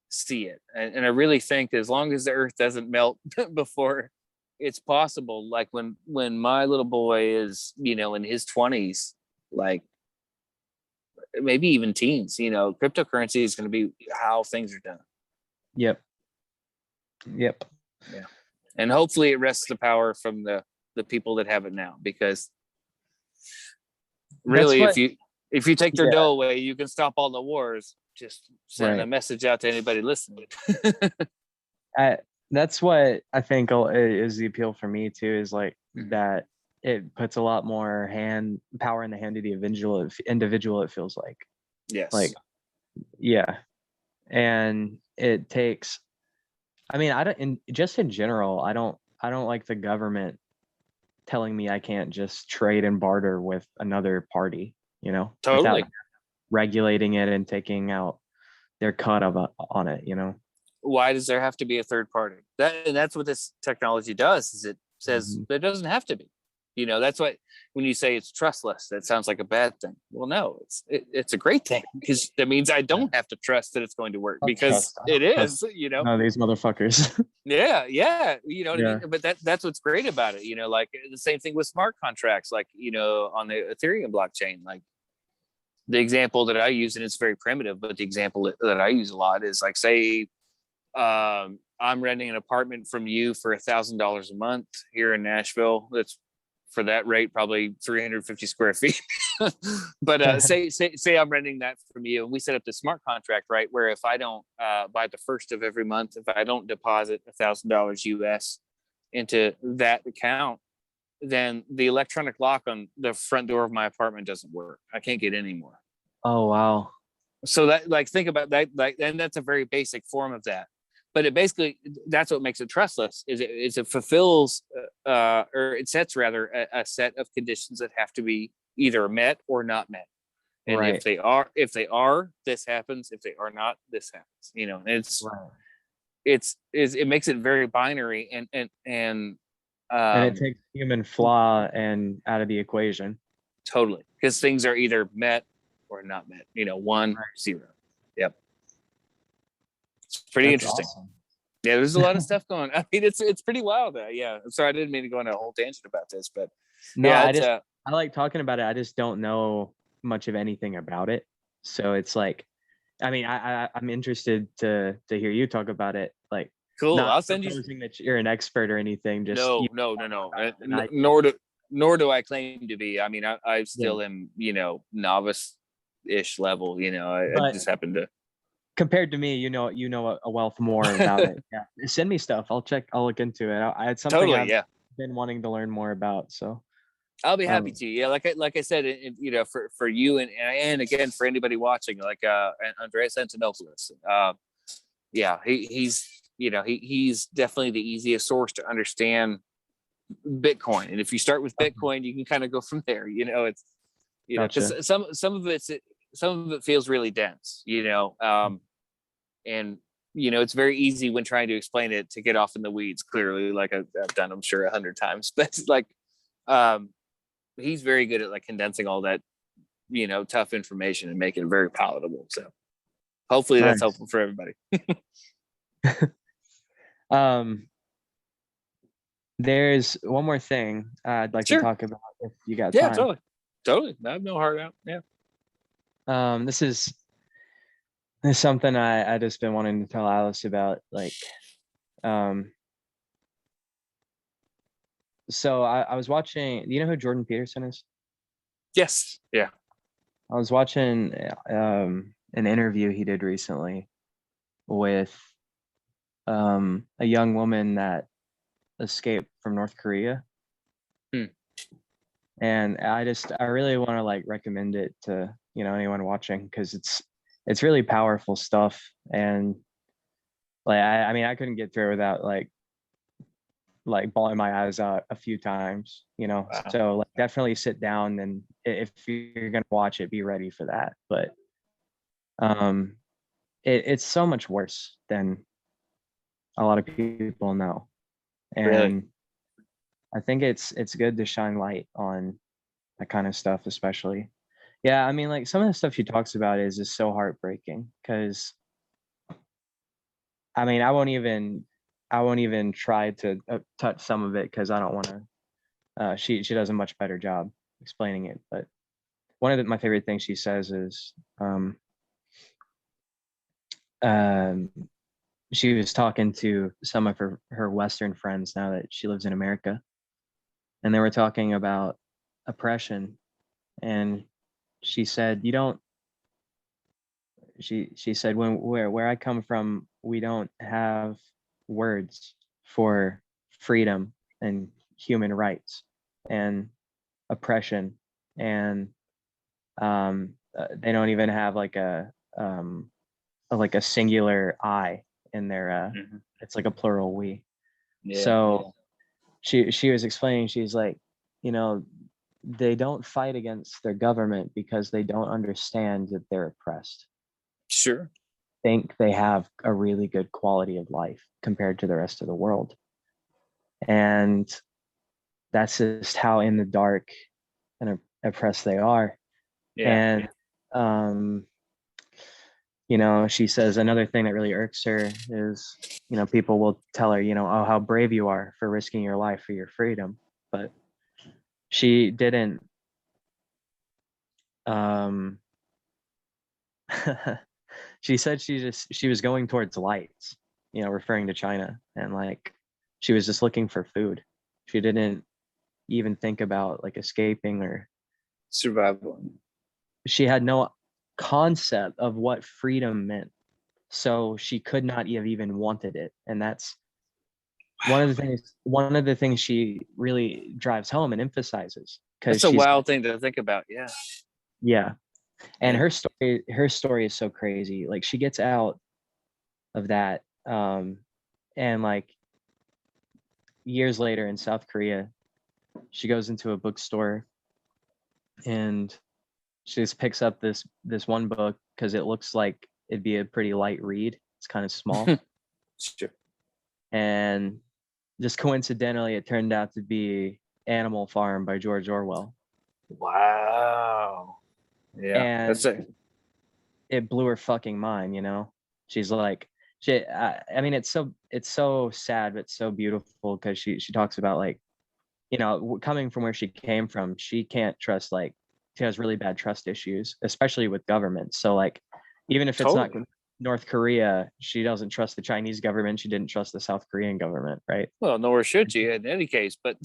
see it. And I really think as long as the earth doesn't melt before it's possible, like when my little boy is, in his 20s, like maybe even teens, cryptocurrency is going to be how things are done. Yep. Yeah. And hopefully it wrests the power from the people that have it now, because really, if you take their dough away, you can stop all the wars. Just send a message out to anybody listening. That's what I think is the appeal for me too, is like that it puts a lot more power in the hand of the individual, it feels like. Yes. Like, yeah. And it takes, I mean, in general, I don't like the government telling me I can't just trade and barter with another party, totally, without regulating it and taking out their cut on it, Why does there have to be a third party? That's what this technology does, is it says there doesn't have to be. That's why when you say it's trustless, that sounds like a bad thing. Well, no, it's a great thing, because that means I don't have to trust that it's going to work, because it is, No, these motherfuckers. Yeah. What I mean? But that's what's great about it. Like the same thing with smart contracts, like, on the Ethereum blockchain. Like, the example that I use, and it's very primitive, but the example that I use a lot is like, say, I'm renting an apartment from you for $1,000 a month here in Nashville. That's, for that rate, probably 350 square feet. But say I'm renting that from you, and we set up the smart contract, right, where if I don't, by the first of every month, if I don't deposit $1,000 US into that account, then the electronic lock on the front door of my apartment doesn't work. I can't get in anymore. Oh, wow. So that, like, think about that, like, and that's a very basic form of that. But it basically, that's what makes it trustless, is it fulfills, or it sets rather a set of conditions that have to be either met or not met. And if they are, this happens. If they are not, this happens. It makes it very binary, and it takes human flaw and out of the equation. Totally, because things are either met or not met. 1, 0. Yep. It's pretty interesting. Awesome. Yeah, there's a lot of stuff going on. I mean, it's pretty wild. Yeah. Sorry, I didn't mean to go on a whole tangent about this, but no, yeah, I like talking about it. I just don't know much of anything about it. So it's like, I mean, I'm interested to hear you talk about it. Like, cool. Not I'll send you. That you're an expert or anything. Just no. Nor do I claim to be. I mean, I still am, novice-ish level. I just happen to. Compared to me, you know a wealth more about it. Yeah, send me stuff. I'll look into it. It's something totally, I've been wanting to learn more about. So I'll be happy to. Yeah, like I said, for you and again for anybody watching, like Andreas Antonopoulos. Yeah, he's definitely the easiest source to understand Bitcoin. And if you start with Bitcoin, you can kind of go from there. It's because some of it feels really dense. And it's very easy when trying to explain it to get off in the weeds, clearly, like I've done, I'm sure, 100 times. But it's like, he's very good at like condensing all that, tough information and making it very palatable. So hopefully that's helpful for everybody. There's one more thing I'd like to talk about if you got time. Yeah, totally. I have no heart out. Yeah. This is something I just been wanting to tell Alice about. Like, so I was watching. Do you know who Jordan Peterson is? Yes. Yeah. I was watching an interview he did recently with a young woman that escaped from North Korea. And I really want to like recommend it to anyone watching, because it's really powerful stuff. And like I mean I couldn't get through it without like bawling my eyes out a few times. Wow. So like definitely sit down, and if you're gonna watch it, be ready for that. But it's so much worse than a lot of people know. And really? I think it's good to shine light on that kind of stuff, especially. Yeah, I mean, like some of the stuff she talks about is just so heartbreaking, because I mean, I won't even try to touch some of it, because I don't want to. She does a much better job explaining it. But one of my favorite things she says is, she was talking to some of her Western friends now that she lives in America, and they were talking about oppression, and she said, she said, where I come from, we don't have words for freedom and human rights and oppression, and they don't even have like a singular I in their it's like a plural we. Yeah, so yeah. She was explaining, she's like, they don't fight against their government because they don't understand that they're oppressed. Sure. Think they have a really good quality of life compared to the rest of the world. And that's just how in the dark and oppressed they are. Yeah. And she says another thing that really irks her is, people will tell her, oh, how brave you are for risking your life for your freedom. But she didn't she said she was going towards lights, referring to China, and like she was just looking for food. She didn't even think about like escaping or survival. She had no concept of what freedom meant, so she could not have even wanted it. And that's one of the things she really drives home and emphasizes, because that's a wild thing to think about. Yeah. And her story is so crazy. Like she gets out of that, and like years later in South Korea, she goes into a bookstore and she just picks up this one book because it looks like it'd be a pretty light read. It's kind of small. Sure. And just coincidentally, it turned out to be Animal Farm by George Orwell. Wow. Yeah. And that's it. It blew her fucking mind, She's like, I mean, it's so sad, but so beautiful, because she talks about like, coming from where she came from, she can't trust, like she has really bad trust issues, especially with government. So like, even if it's not North Korea, she doesn't trust the Chinese government. She didn't trust the South Korean government, right? Well, nor should she in any case, but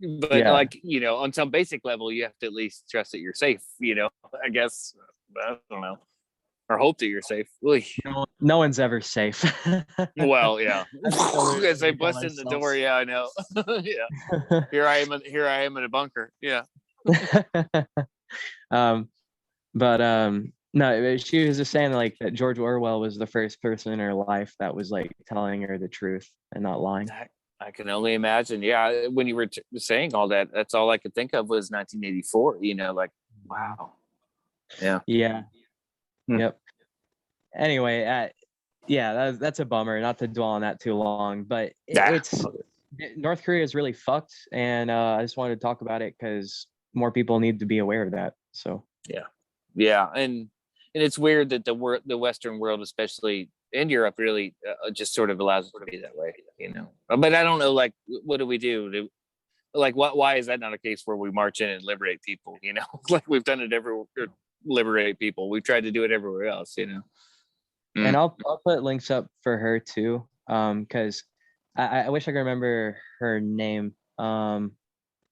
like, on some basic level, you have to at least trust that you're safe, I guess. I don't know. Or hope that you're safe. Really. No one's ever safe. Well, yeah. As they bust in the door, yeah, I know. Yeah. Here I am in a bunker. Yeah. No, she was just saying like that George Orwell was the first person in her life that was like telling her the truth and not lying. I can only imagine. Yeah, when you were saying all that, that's all I could think of was 1984. Like, wow. Yeah. Yeah. Yep. Anyway, yeah, that's a bummer. Not to dwell on that too long, but Yeah. North Korea is really fucked, and I just wanted to talk about it because more people need to be aware of that. So Yeah, and it's weird that the Western world, especially in Europe, really just sort of allows it to be that way, you know. But I don't know, like, what do we do? Why is that not a case where we march in and liberate people? You know, like we've done it everywhere. Liberate people. We've tried to do it everywhere else, you know. And I'll put links up for her too, because I wish I could remember her name.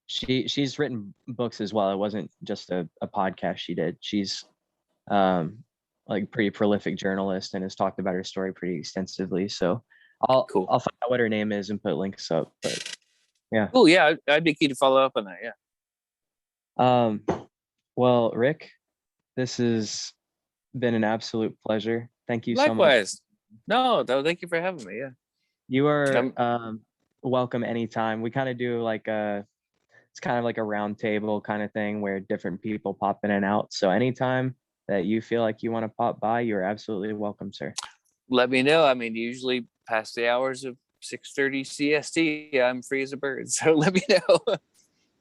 She's written books as well. It wasn't just a podcast she did. She's like pretty prolific journalist and has talked about her story pretty extensively. So I'll find out what her name is and put links up. But yeah. Cool. Yeah, I'd be keen to follow up on that. Yeah. Well, Rick, this has been an absolute pleasure. Thank you so much. Likewise. No, thank you for having me. Yeah. You are welcome anytime. We kind of do it's kind of like a round table kind of thing where different people pop in and out. So anytime that you feel like you want to pop by, you're absolutely welcome, sir. Let me know. I mean, usually past the hours of 6:30 CST, I'm free as a bird. So let me know.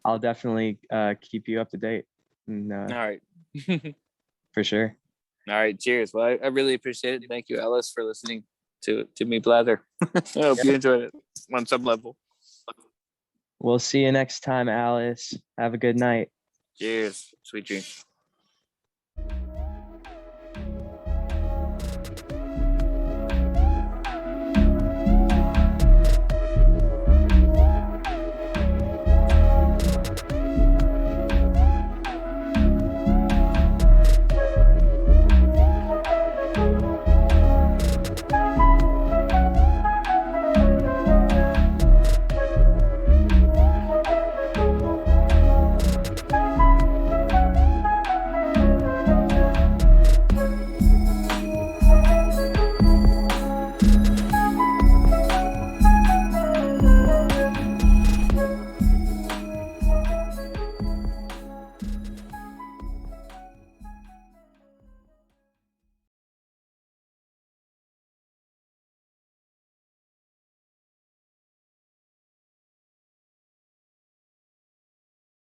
I'll definitely keep you up to date. And, all right. For sure. All right. Cheers. Well, I really appreciate it. Thank you, Alice, for listening to me blather. I hope you enjoyed it on some level. We'll see you next time, Alice. Have a good night. Cheers. Sweet dreams.